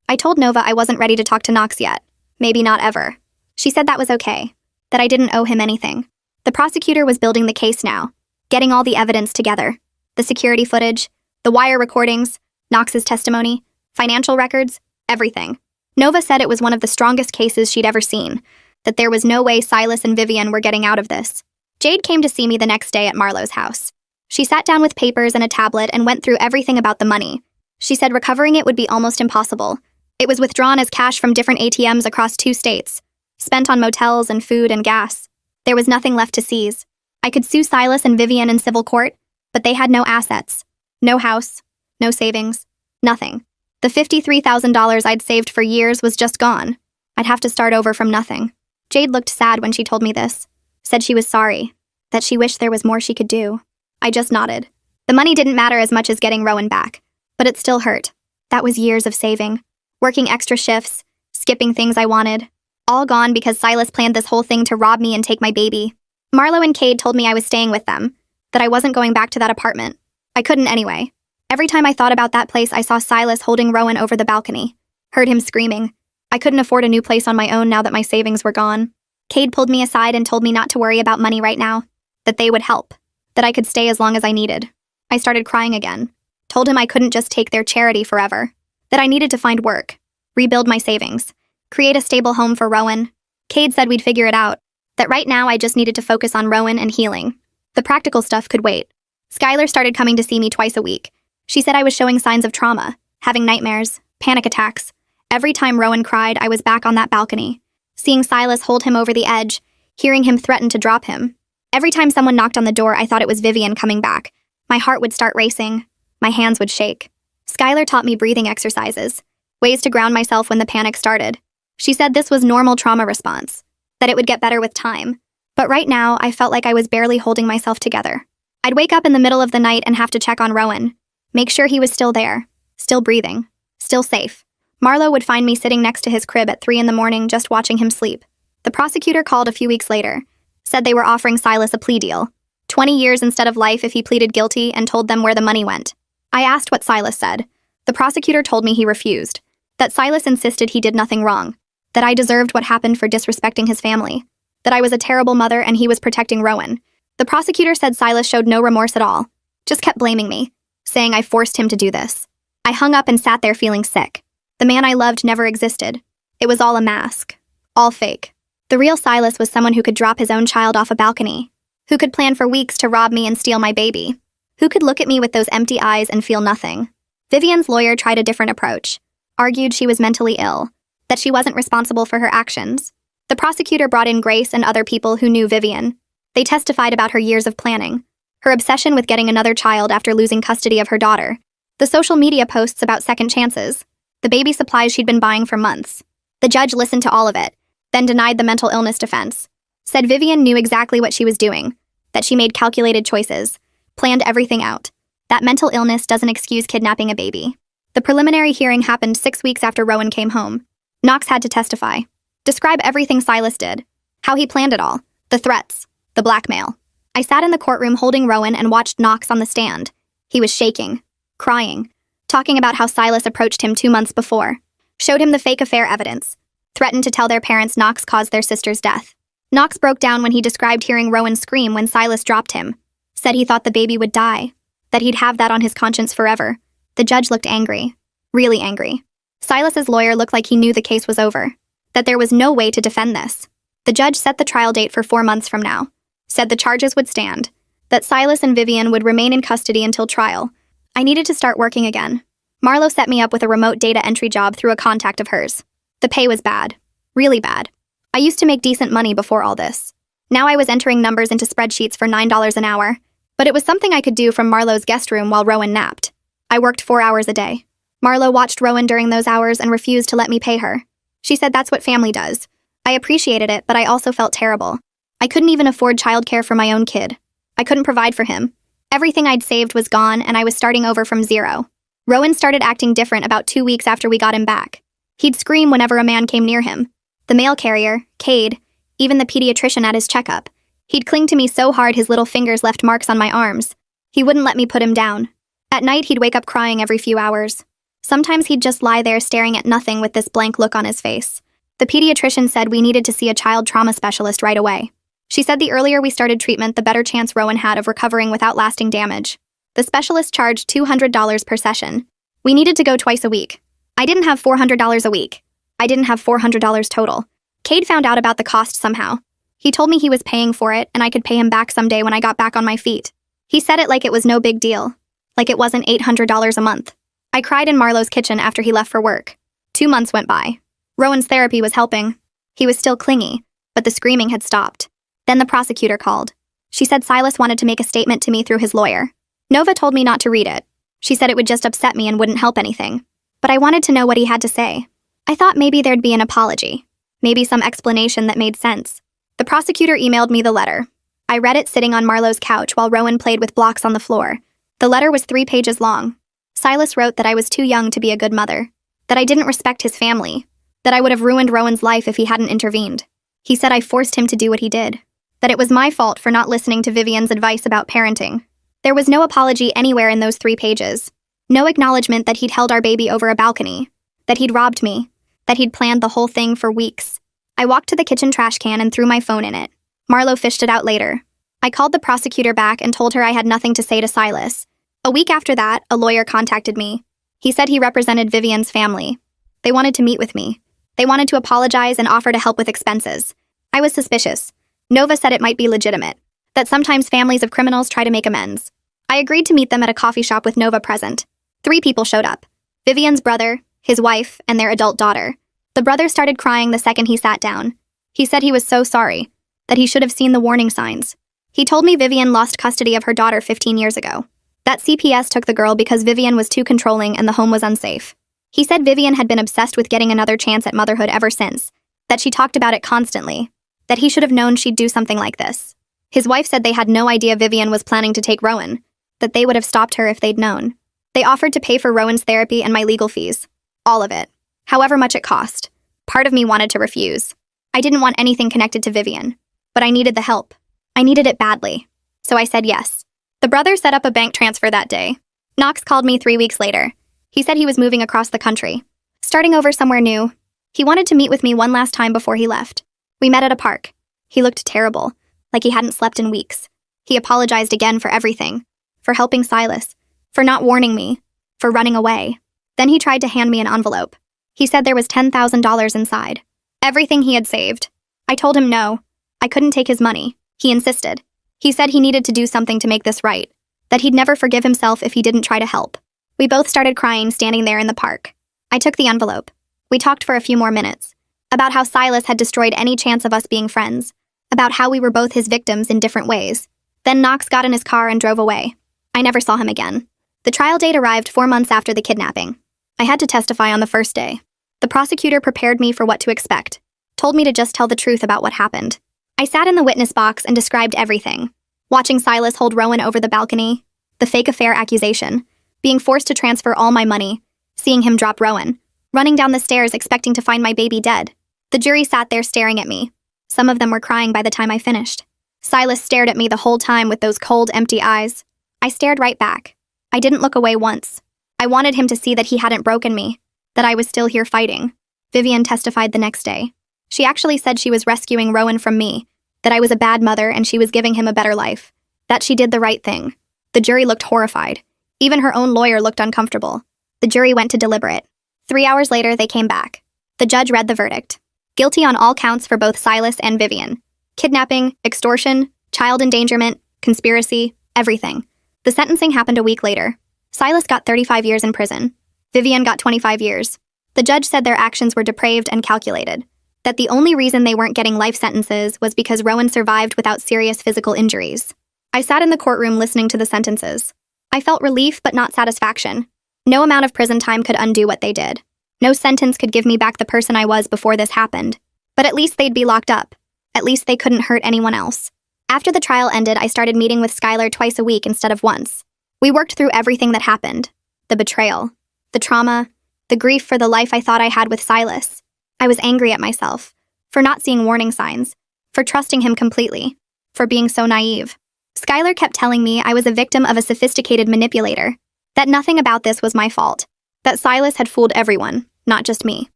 I told Nova I wasn't ready to talk to Knox yet, maybe not ever. She said that was okay, that I didn't owe him anything. The prosecutor was building the case now, getting all the evidence together. The security footage, the wire recordings, Knox's testimony, financial records, everything. Nova said it was one of the strongest cases she'd ever seen, that there was no way Silas and Vivian were getting out of this. Jade came to see me the next day at Marlo's house. She sat down with papers and a tablet and went through everything about the money. She said recovering it would be almost impossible. It was withdrawn as cash from different ATMs across 2 states, spent on motels and food and gas. There was nothing left to seize. I could sue Silas and Vivian in civil court, but they had no assets. No house, no savings, nothing. The $53,000 I'd saved for years was just gone. I'd have to start over from nothing. Jade looked sad when she told me this, said she was sorry, that she wished there was more she could do. I just nodded. The money didn't matter as much as getting Rowan back, but it still hurt. That was years of saving, working extra shifts, skipping things I wanted, all gone because Silas planned this whole thing to rob me and take my baby. Marlo and Cade told me I was staying with them, that I wasn't going back to that apartment. I couldn't anyway. Every time I thought about that place, I saw Silas holding Rowan over the balcony, heard him screaming. I couldn't afford a new place on my own now that my savings were gone. Cade pulled me aside and told me not to worry about money right now, that they would help, that I could stay as long as I needed. I started crying again. Told him I couldn't just take their charity forever, that I needed to find work, rebuild my savings, create a stable home for Rowan. Cade said we'd figure it out, that right now I just needed to focus on Rowan and healing. The practical stuff could wait. Skylar started coming to see me twice a week. She said I was showing signs of trauma, having nightmares, panic attacks. Every time Rowan cried, I was back on that balcony, seeing Silas hold him over the edge, hearing him threaten to drop him. Every time someone knocked on the door, I thought it was Vivian coming back. My heart would start racing. My hands would shake. Skylar taught me breathing exercises, ways to ground myself when the panic started. She said this was normal trauma response, that it would get better with time. But right now, I felt like I was barely holding myself together. I'd wake up in the middle of the night and have to check on Rowan, make sure he was still there, still breathing, still safe. Marlo would find me sitting next to his crib at 3 a.m. just watching him sleep. The prosecutor called a few weeks later, said they were offering Silas a plea deal, 20 years instead of life if he pleaded guilty, and told them where the money went. I asked what Silas said. The prosecutor told me he refused, that Silas insisted he did nothing wrong, that I deserved what happened for disrespecting his family, that I was a terrible mother and he was protecting Rowan. The prosecutor said Silas showed no remorse at all, just kept blaming me, saying I forced him to do this. I hung up and sat there feeling sick. The man I loved never existed. It was all a mask. All fake. The real Silas was someone who could drop his own child off a balcony, who could plan for weeks to rob me and steal my baby, who could look at me with those empty eyes and feel nothing. Vivian's lawyer tried a different approach, argued she was mentally ill, that she wasn't responsible for her actions. The prosecutor brought in Grace and other people who knew Vivian. They testified about her years of planning, her obsession with getting another child after losing custody of her daughter, the social media posts about second chances, the baby supplies she'd been buying for months. The judge listened to all of it, then denied the mental illness defense, said Vivian knew exactly what she was doing, that she made calculated choices, planned everything out, that mental illness doesn't excuse kidnapping a baby. The preliminary hearing happened 6 weeks after Rowan came home. Knox had to testify, describe everything Silas did, how he planned it all, the threats, the blackmail. I sat in the courtroom holding Rowan and watched Knox on the stand. He was shaking, crying, talking about how Silas approached him 2 months before, showed him the fake affair evidence, threatened to tell their parents Knox caused their sister's death. Knox broke down when he described hearing Rowan scream when Silas dropped him, said he thought the baby would die, that he'd have that on his conscience forever. The judge looked angry, really angry. Silas's lawyer looked like he knew the case was over, that there was no way to defend this. The judge set the trial date for 4 months from now, said the charges would stand, that Silas and Vivian would remain in custody until trial. I needed to start working again. Marlo set me up with a remote data entry job through a contact of hers. The pay was bad, really bad. I used to make decent money before all this. Now I was entering numbers into spreadsheets for $9 an hour, but it was something I could do from Marlo's guest room while Rowan napped. I worked 4 hours a day. Marlo watched Rowan during those hours and refused to let me pay her. She said that's what family does. I appreciated it, but I also felt terrible. I couldn't even afford childcare for my own kid. I couldn't provide for him. Everything I'd saved was gone, and I was starting over from zero. Rowan started acting different about 2 weeks after we got him back. He'd scream whenever a man came near him. The mail carrier, Cade, even the pediatrician at his checkup. He'd cling to me so hard his little fingers left marks on my arms. He wouldn't let me put him down. At night, he'd wake up crying every few hours. Sometimes he'd just lie there staring at nothing with this blank look on his face. The pediatrician said we needed to see a child trauma specialist right away. She said the earlier we started treatment, the better chance Rowan had of recovering without lasting damage. The specialist charged $200 per session. We needed to go twice a week. I didn't have $400 a week. I didn't have $400 total. Cade found out about the cost somehow. He told me he was paying for it and I could pay him back someday when I got back on my feet. He said it like it was no big deal, like it wasn't $800 a month. I cried in Marlo's kitchen after he left for work. 2 months went by. Rowan's therapy was helping. He was still clingy, but the screaming had stopped. Then the prosecutor called. She said Silas wanted to make a statement to me through his lawyer. Nova told me not to read it. She said it would just upset me and wouldn't help anything. But I wanted to know what he had to say. I thought maybe there'd be an apology. Maybe some explanation that made sense. The prosecutor emailed me the letter. I read it sitting on Marlo's couch while Rowan played with blocks on the floor. The letter was 3 pages long. Silas wrote that I was too young to be a good mother, that I didn't respect his family, that I would have ruined Rowan's life if he hadn't intervened. He said I forced him to do what he did, that it was my fault for not listening to Vivian's advice about parenting. There was no apology anywhere in those 3 pages. No acknowledgement that he'd held our baby over a balcony, that he'd robbed me, that he'd planned the whole thing for weeks. I walked to the kitchen trash can and threw my phone in it. Marlo fished it out later. I called the prosecutor back and told her I had nothing to say to Silas. A week after that, a lawyer contacted me. He said he represented Vivian's family. They wanted to meet with me. They wanted to apologize and offer to help with expenses. I was suspicious. Nova said it might be legitimate, that sometimes families of criminals try to make amends. I agreed to meet them at a coffee shop with Nova present. 3 people showed up. Vivian's brother, his wife, and their adult daughter. The brother started crying the second he sat down. He said he was so sorry, that he should have seen the warning signs. He told me Vivian lost custody of her daughter 15 years ago. That CPS took the girl because Vivian was too controlling and the home was unsafe. He said Vivian had been obsessed with getting another chance at motherhood ever since, that she talked about it constantly, that he should have known she'd do something like this. His wife said they had no idea Vivian was planning to take Rowan, that they would have stopped her if they'd known. They offered to pay for Rowan's therapy and my legal fees. All of it. However much it cost. Part of me wanted to refuse. I didn't want anything connected to Vivian, but I needed the help. I needed it badly. So I said yes. The brother set up a bank transfer that day. Knox called me 3 weeks later. He said he was moving across the country, starting over somewhere new. He wanted to meet with me one last time before he left. We met at a park. He looked terrible, like he hadn't slept in weeks. He apologized again for everything, for helping Silas, for not warning me, for running away. Then he tried to hand me an envelope. He said there was $10,000 inside. Everything he had saved. I told him no. I couldn't take his money. He insisted. He said he needed to do something to make this right, that he'd never forgive himself if he didn't try to help. We both started crying standing there in the park. I took the envelope. We talked for a few more minutes. About how Silas had destroyed any chance of us being friends. About how we were both his victims in different ways. Then Knox got in his car and drove away. I never saw him again. The trial date arrived 4 months after the kidnapping. I had to testify on the first day. The prosecutor prepared me for what to expect, told me to just tell the truth about what happened. I sat in the witness box and described everything. Watching Silas hold Rowan over the balcony, the fake affair accusation, being forced to transfer all my money, seeing him drop Rowan, running down the stairs expecting to find my baby dead. The jury sat there staring at me. Some of them were crying by the time I finished. Silas stared at me the whole time with those cold, empty eyes. I stared right back. I didn't look away once. I wanted him to see that he hadn't broken me, that I was still here fighting. Vivian testified the next day. She actually said she was rescuing Rowan from me, that I was a bad mother and she was giving him a better life, that she did the right thing. The jury looked horrified. Even her own lawyer looked uncomfortable. The jury went to deliberate. 3 hours later, they came back. The judge read the verdict. Guilty on all counts for both Silas and Vivian. Kidnapping, extortion, child endangerment, conspiracy, everything. The sentencing happened a week later. Silas got 35 years in prison. Vivian got 25 years. The judge said their actions were depraved and calculated. That the only reason they weren't getting life sentences was because Rowan survived without serious physical injuries. I sat in the courtroom listening to the sentences. I felt relief but not satisfaction. No amount of prison time could undo what they did. No sentence could give me back the person I was before this happened. But at least they'd be locked up. At least they couldn't hurt anyone else. After the trial ended, I started meeting with Skylar twice a week instead of once. We worked through everything that happened. The betrayal, the trauma, the grief for the life I thought I had with Silas. I was angry at myself for not seeing warning signs, for trusting him completely, for being so naive. Skylar kept telling me I was a victim of a sophisticated manipulator, that nothing about this was my fault, that Silas had fooled everyone, not just me.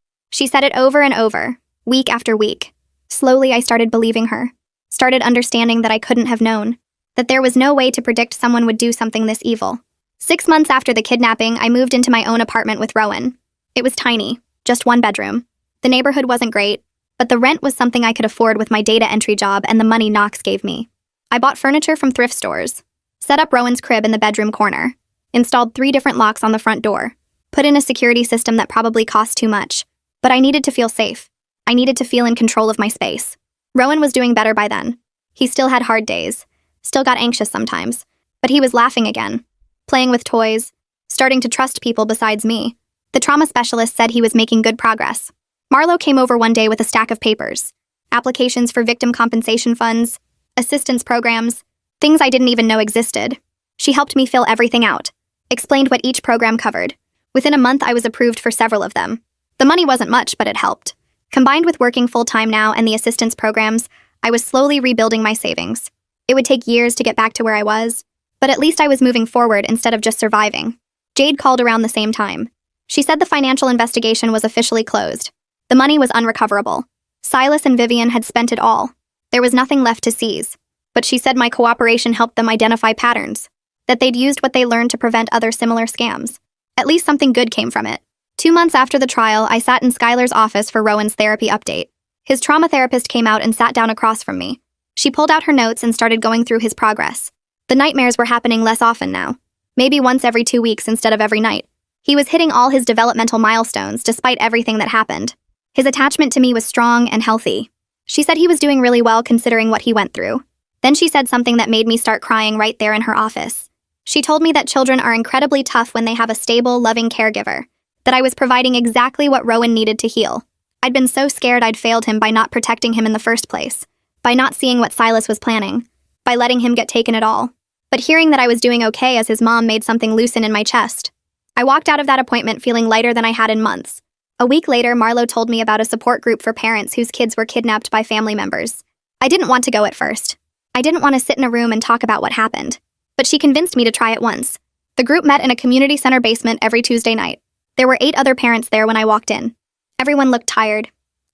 She said it over and over, week after week. Slowly, I started believing her, started understanding that I couldn't have known, that there was no way to predict someone would do something this evil. 6 months after the kidnapping, I moved into my own apartment with Rowan. It was tiny, just 1 bedroom. The neighborhood wasn't great, but the rent was something I could afford with my data entry job and the money Knox gave me. I bought furniture from thrift stores, set up Rowan's crib in the bedroom corner, installed 3 different locks on the front door, put in a security system that probably cost too much, but I needed to feel safe. I needed to feel in control of my space. Rowan was doing better by then. He still had hard days, still got anxious sometimes, but he was laughing again, playing with toys, starting to trust people besides me. The trauma specialist said he was making good progress. Marlo came over one day with a stack of papers, applications for victim compensation funds, assistance programs, things I didn't even know existed. She helped me fill everything out, explained what each program covered. Within a month, I was approved for several of them. The money wasn't much, but it helped. Combined with working full-time now and the assistance programs, I was slowly rebuilding my savings. It would take years to get back to where I was, but at least I was moving forward instead of just surviving. Jade called around the same time. She said the financial investigation was officially closed. The money was unrecoverable. Silas and Vivian had spent it all. There was nothing left to seize. But she said my cooperation helped them identify patterns, that they'd used what they learned to prevent other similar scams. At least something good came from it. 2 months after the trial, I sat in Skylar's office for Rowan's therapy update. His trauma therapist came out and sat down across from me. She pulled out her notes and started going through his progress. The nightmares were happening less often now. Maybe once every 2 weeks instead of every night. He was hitting all his developmental milestones despite everything that happened. His attachment to me was strong and healthy. She said he was doing really well considering what he went through. Then she said something that made me start crying right there in her office. She told me that children are incredibly tough when they have a stable, loving caregiver, that I was providing exactly what Rowan needed to heal. I'd been so scared I'd failed him by not protecting him in the first place, by not seeing what Silas was planning, by letting him get taken at all. But hearing that I was doing okay as his mom made something loosen in my chest. I walked out of that appointment feeling lighter than I had in months. A week later, Marlo told me about a support group for parents whose kids were kidnapped by family members. I didn't want to go at first. I didn't want to sit in a room and talk about what happened. But she convinced me to try it once. The group met in a community center basement every Tuesday night. There were 8 other parents there when I walked in. Everyone looked tired.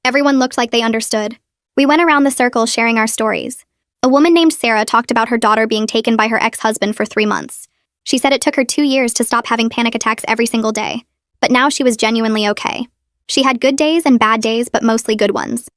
Everyone looked like they understood. We went around the circle sharing our stories. A woman named Sarah talked about her daughter being taken by her ex-husband for 3 months. She said it took her 2 years to stop having panic attacks every single day, but now she was genuinely okay. She had good days and bad days, but mostly good ones.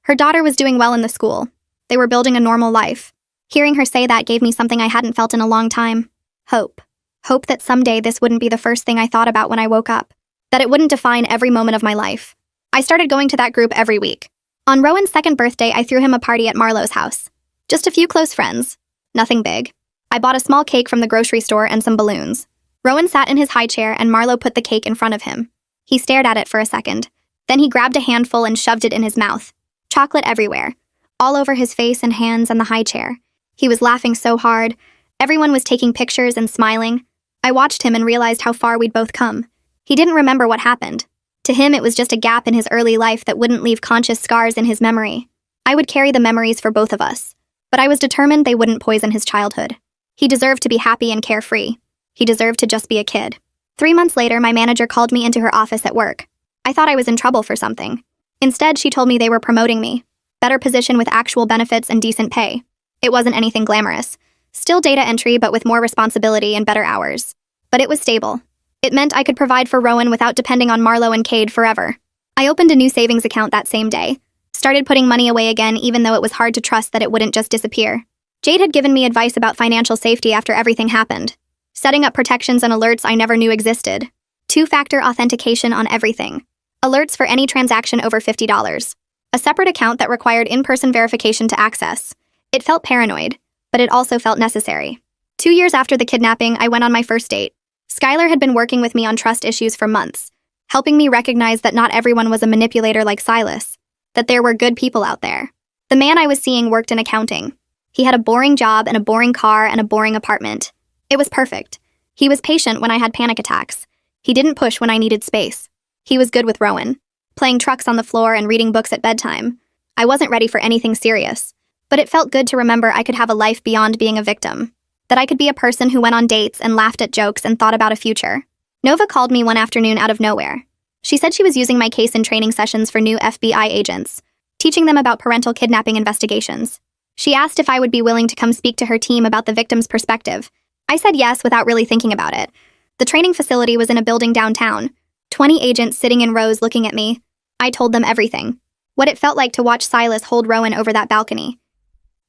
Her daughter was doing well in the school. They were building a normal life. Hearing her say that gave me something I hadn't felt in a long time. Hope. Hope that someday this wouldn't be the first thing I thought about when I woke up. That it wouldn't define every moment of my life. I started going to that group every week. On Rowan's second birthday, I threw him a party at Marlo's house. Just a few close friends. Nothing big. I bought a small cake from the grocery store and some balloons. Rowan sat in his high chair and Marlo put the cake in front of him. He stared at it for a second. Then he grabbed a handful and shoved it in his mouth. Chocolate everywhere. All over his face and hands and the high chair. He was laughing so hard. Everyone was taking pictures and smiling. I watched him and realized how far we'd both come. He didn't remember what happened. To him, it was just a gap in his early life that wouldn't leave conscious scars in his memory. I would carry the memories for both of us. But I was determined they wouldn't poison his childhood. He deserved to be happy and carefree. He deserved to just be a kid. 3 months later, my manager called me into her office at work. I thought I was in trouble for something. Instead, she told me they were promoting me. Better position with actual benefits and decent pay. It wasn't anything glamorous. Still data entry, but with more responsibility and better hours. But it was stable. It meant I could provide for Rowan without depending on Marlo and Cade forever. I opened a new savings account that same day. Started putting money away again, even though it was hard to trust that it wouldn't just disappear. Jade had given me advice about financial safety after everything happened. Setting up protections and alerts I never knew existed. 2-factor authentication on everything. Alerts for any transaction over $50. A separate account that required in-person verification to access. It felt paranoid, but it also felt necessary. 2 years after the kidnapping, I went on my first date. Skylar had been working with me on trust issues for months, helping me recognize that not everyone was a manipulator like Silas, that there were good people out there. The man I was seeing worked in accounting. He had a boring job and a boring car and a boring apartment. It was perfect. He was patient when I had panic attacks. He didn't push when I needed space. He was good with Rowan, playing trucks on the floor and reading books at bedtime. I wasn't ready for anything serious, but it felt good to remember I could have a life beyond being a victim. That I could be a person who went on dates and laughed at jokes and thought about a future. Nova called me one afternoon out of nowhere. She said she was using my case in training sessions for new FBI agents, teaching them about parental kidnapping investigations. She asked if I would be willing to come speak to her team about the victim's perspective. I said yes without really thinking about it. The training facility was in a building downtown. 20 agents sitting in rows looking at me. I told them everything. What it felt like to watch Silas hold Rowan over that balcony.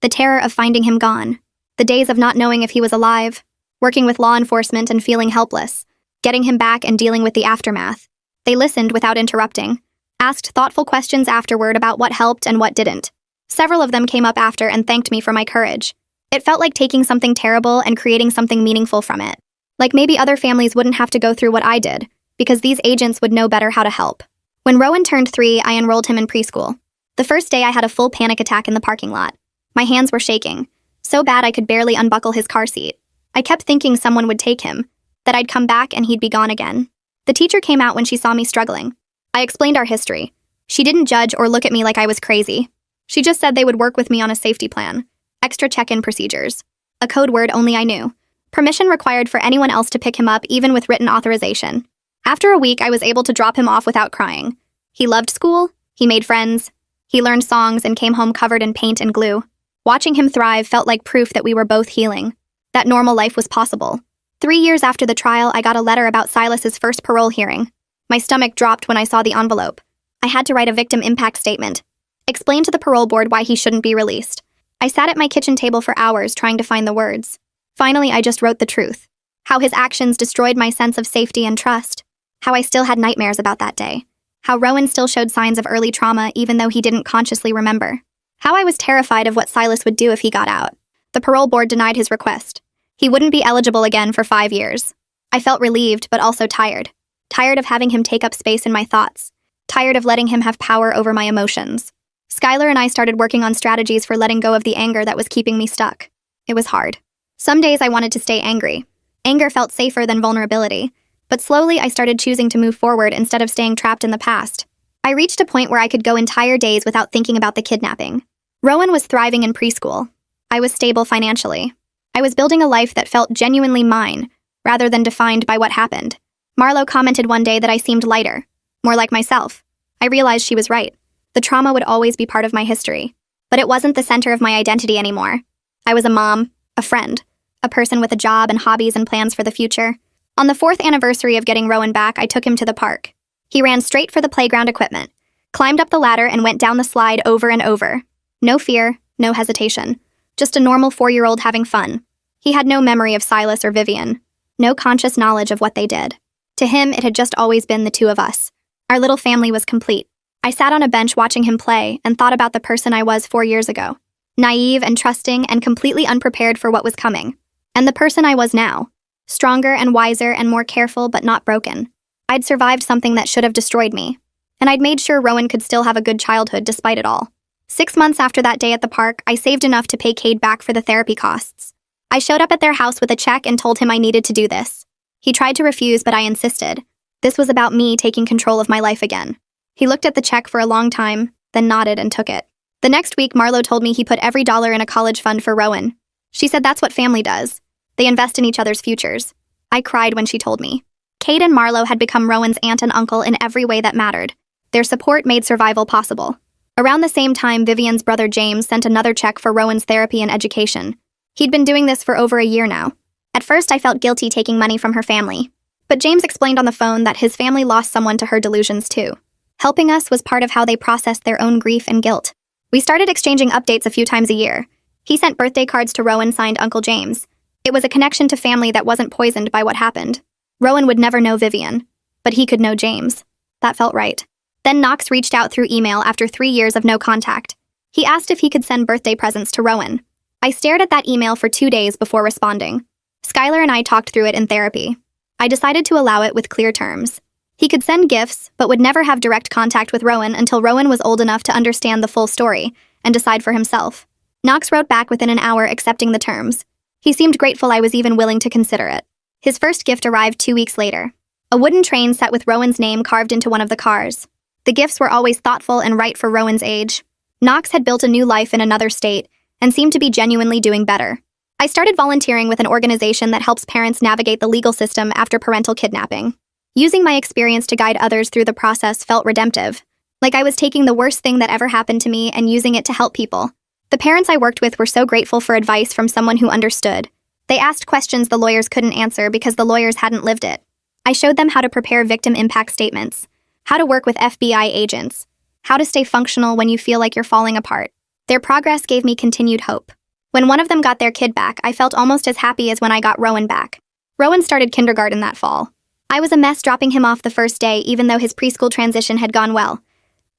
The terror of finding him gone. The days of not knowing if he was alive. Working with law enforcement and feeling helpless. Getting him back and dealing with the aftermath. They listened without interrupting. Asked thoughtful questions afterward about what helped and what didn't. Several of them came up after and thanked me for my courage. It felt like taking something terrible and creating something meaningful from it. Like maybe other families wouldn't have to go through what I did, because these agents would know better how to help. When Rowan turned 3, I enrolled him in preschool. The first day I had a full panic attack in the parking lot. My hands were shaking. So bad I could barely unbuckle his car seat. I kept thinking someone would take him, that I'd come back and he'd be gone again. The teacher came out when she saw me struggling. I explained our history. She didn't judge or look at me like I was crazy. She just said they would work with me on a safety plan. Extra check-in procedures. A code word only I knew. Permission required for anyone else to pick him up, even with written authorization. After a week, I was able to drop him off without crying. He loved school, he made friends, he learned songs and came home covered in paint and glue. Watching him thrive felt like proof that we were both healing, that normal life was possible. 3 years after the trial, I got a letter about Silas's first parole hearing. My stomach dropped when I saw the envelope. I had to write a victim impact statement. Explain to the parole board why he shouldn't be released. I sat at my kitchen table for hours trying to find the words. Finally, I just wrote the truth. How his actions destroyed my sense of safety and trust. How I still had nightmares about that day. How Rowan still showed signs of early trauma even though he didn't consciously remember. How I was terrified of what Silas would do if he got out. The parole board denied his request. He wouldn't be eligible again for 5 years. I felt relieved, but also tired. Tired of having him take up space in my thoughts. Tired of letting him have power over my emotions. Skylar and I started working on strategies for letting go of the anger that was keeping me stuck. It was hard. Some days I wanted to stay angry. Anger felt safer than vulnerability. But slowly I started choosing to move forward instead of staying trapped in the past. I reached a point where I could go entire days without thinking about the kidnapping. Rowan was thriving in preschool. I was stable financially. I was building a life that felt genuinely mine, rather than defined by what happened. Marlo commented one day that I seemed lighter, more like myself. I realized she was right. The trauma would always be part of my history. But it wasn't the center of my identity anymore. I was a mom, a friend, a person with a job and hobbies and plans for the future. On the 4th anniversary of getting Rowan back, I took him to the park. He ran straight for the playground equipment, climbed up the ladder, and went down the slide over and over. No fear, no hesitation. Just a normal 4-year-old having fun. He had no memory of Silas or Vivian. No conscious knowledge of what they did. To him, it had just always been the two of us. Our little family was complete. I sat on a bench watching him play and thought about the person I was 4 years ago. Naive and trusting and completely unprepared for what was coming. And the person I was now. Stronger and wiser and more careful but not broken. I'd survived something that should have destroyed me. And I'd made sure Rowan could still have a good childhood despite it all. 6 months after that day at the park, I saved enough to pay Cade back for the therapy costs. I showed up at their house with a check and told him I needed to do this. He tried to refuse, but I insisted. This was about me taking control of my life again. He looked at the check for a long time, then nodded and took it. The next week, Marlo told me he put every dollar in a college fund for Rowan. She said that's what family does. They invest in each other's futures. I cried when she told me. Cade and Marlo had become Rowan's aunt and uncle in every way that mattered. Their support made survival possible. Around the same time, Vivian's brother James sent another check for Rowan's therapy and education. He'd been doing this for over a year now. At first, I felt guilty taking money from her family. But James explained on the phone that his family lost someone to her delusions too. Helping us was part of how they processed their own grief and guilt. We started exchanging updates a few times a year. He sent birthday cards to Rowan signed Uncle James. It was a connection to family that wasn't poisoned by what happened. Rowan would never know Vivian, but he could know James. That felt right. Then Knox reached out through email after 3 years of no contact. He asked if he could send birthday presents to Rowan. I stared at that email for 2 days before responding. Skylar and I talked through it in therapy. I decided to allow it with clear terms. He could send gifts, but would never have direct contact with Rowan until Rowan was old enough to understand the full story and decide for himself. Knox wrote back within an hour accepting the terms. He seemed grateful I was even willing to consider it. His first gift arrived 2 weeks later. A wooden train set with Rowan's name carved into one of the cars. The gifts were always thoughtful and right for Rowan's age. Knox had built a new life in another state and seemed to be genuinely doing better. I started volunteering with an organization that helps parents navigate the legal system after parental kidnapping. Using my experience to guide others through the process felt redemptive, like I was taking the worst thing that ever happened to me and using it to help people. The parents I worked with were so grateful for advice from someone who understood. They asked questions the lawyers couldn't answer because the lawyers hadn't lived it. I showed them how to prepare victim impact statements, how to work with FBI agents, how to stay functional when you feel like you're falling apart. Their progress gave me continued hope. When one of them got their kid back, I felt almost as happy as when I got Rowan back. Rowan started kindergarten that fall. I was a mess dropping him off the first day, even though his preschool transition had gone well.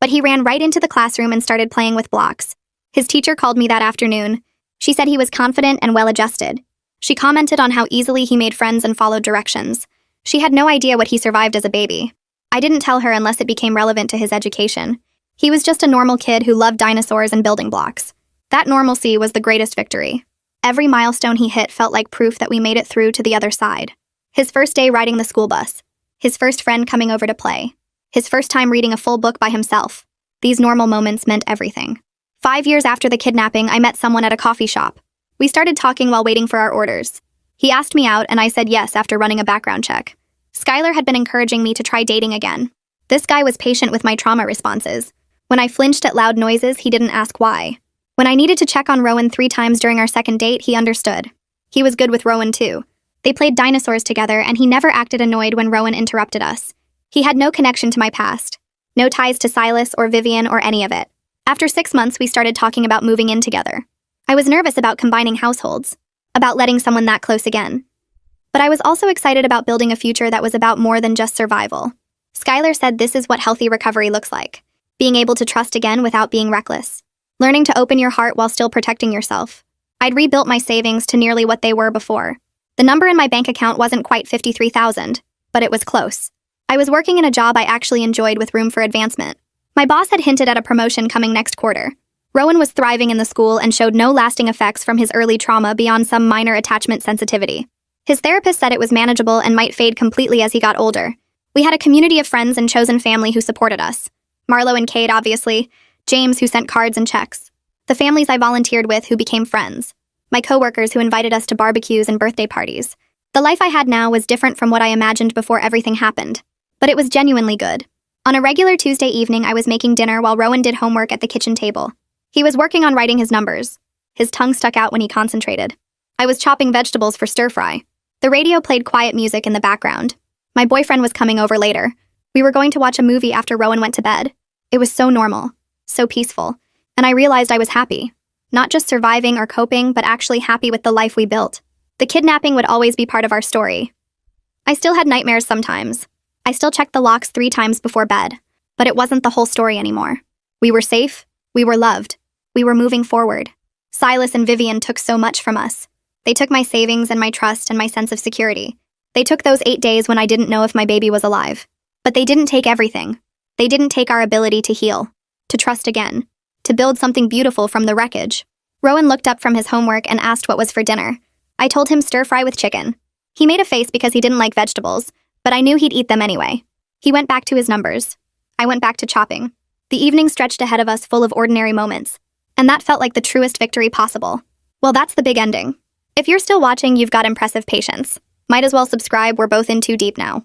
But he ran right into the classroom and started playing with blocks. His teacher called me that afternoon. She said he was confident and well-adjusted. She commented on how easily he made friends and followed directions. She had no idea what he survived as a baby. I didn't tell her unless it became relevant to his education. He was just a normal kid who loved dinosaurs and building blocks. That normalcy was the greatest victory. Every milestone he hit felt like proof that we made it through to the other side. His first day riding the school bus. His first friend coming over to play. His first time reading a full book by himself. These normal moments meant everything. 5 years after the kidnapping, I met someone at a coffee shop. We started talking while waiting for our orders. He asked me out, and I said yes after running a background check. Skylar had been encouraging me to try dating again. This guy was patient with my trauma responses. When I flinched at loud noises, he didn't ask why. When I needed to check on Rowan 3 times during our second date, he understood. He was good with Rowan too. They played dinosaurs together, and he never acted annoyed when Rowan interrupted us. He had no connection to my past. No ties to Silas or Vivian or any of it. After 6 months, we started talking about moving in together. I was nervous about combining households, about letting someone that close again. But I was also excited about building a future that was about more than just survival. Skylar said this is what healthy recovery looks like. Being able to trust again without being reckless. Learning to open your heart while still protecting yourself. I'd rebuilt my savings to nearly what they were before. The number in my bank account wasn't quite $53,000, but it was close. I was working in a job I actually enjoyed with room for advancement. My boss had hinted at a promotion coming next quarter. Rowan was thriving in the school and showed no lasting effects from his early trauma beyond some minor attachment sensitivity. His therapist said it was manageable and might fade completely as he got older. We had a community of friends and chosen family who supported us. Marlo and Cade, obviously. James, who sent cards and checks. The families I volunteered with who became friends. My coworkers who invited us to barbecues and birthday parties. The life I had now was different from what I imagined before everything happened. But it was genuinely good. On a regular Tuesday evening, I was making dinner while Rowan did homework at the kitchen table. He was working on writing his numbers. His tongue stuck out when he concentrated. I was chopping vegetables for stir-fry. The radio played quiet music in the background. My boyfriend was coming over later. We were going to watch a movie after Rowan went to bed. It was so normal, so peaceful, and I realized I was happy. Not just surviving or coping, but actually happy with the life we built. The kidnapping would always be part of our story. I still had nightmares sometimes. I still checked the locks 3 times before bed, but it wasn't the whole story anymore. We were safe, we were loved, we were moving forward. Silas and Vivian took so much from us. They took my savings and my trust and my sense of security. They took those 8 days when I didn't know if my baby was alive. But they didn't take everything. They didn't take our ability to heal, to trust again, to build something beautiful from the wreckage. Rowan looked up from his homework and asked what was for dinner. I told him stir-fry with chicken. He made a face because he didn't like vegetables, but I knew he'd eat them anyway. He went back to his numbers. I went back to chopping. The evening stretched ahead of us full of ordinary moments, and that felt like the truest victory possible. Well, that's the big ending. If you're still watching, you've got impressive patience. Might as well subscribe, we're both in too deep now.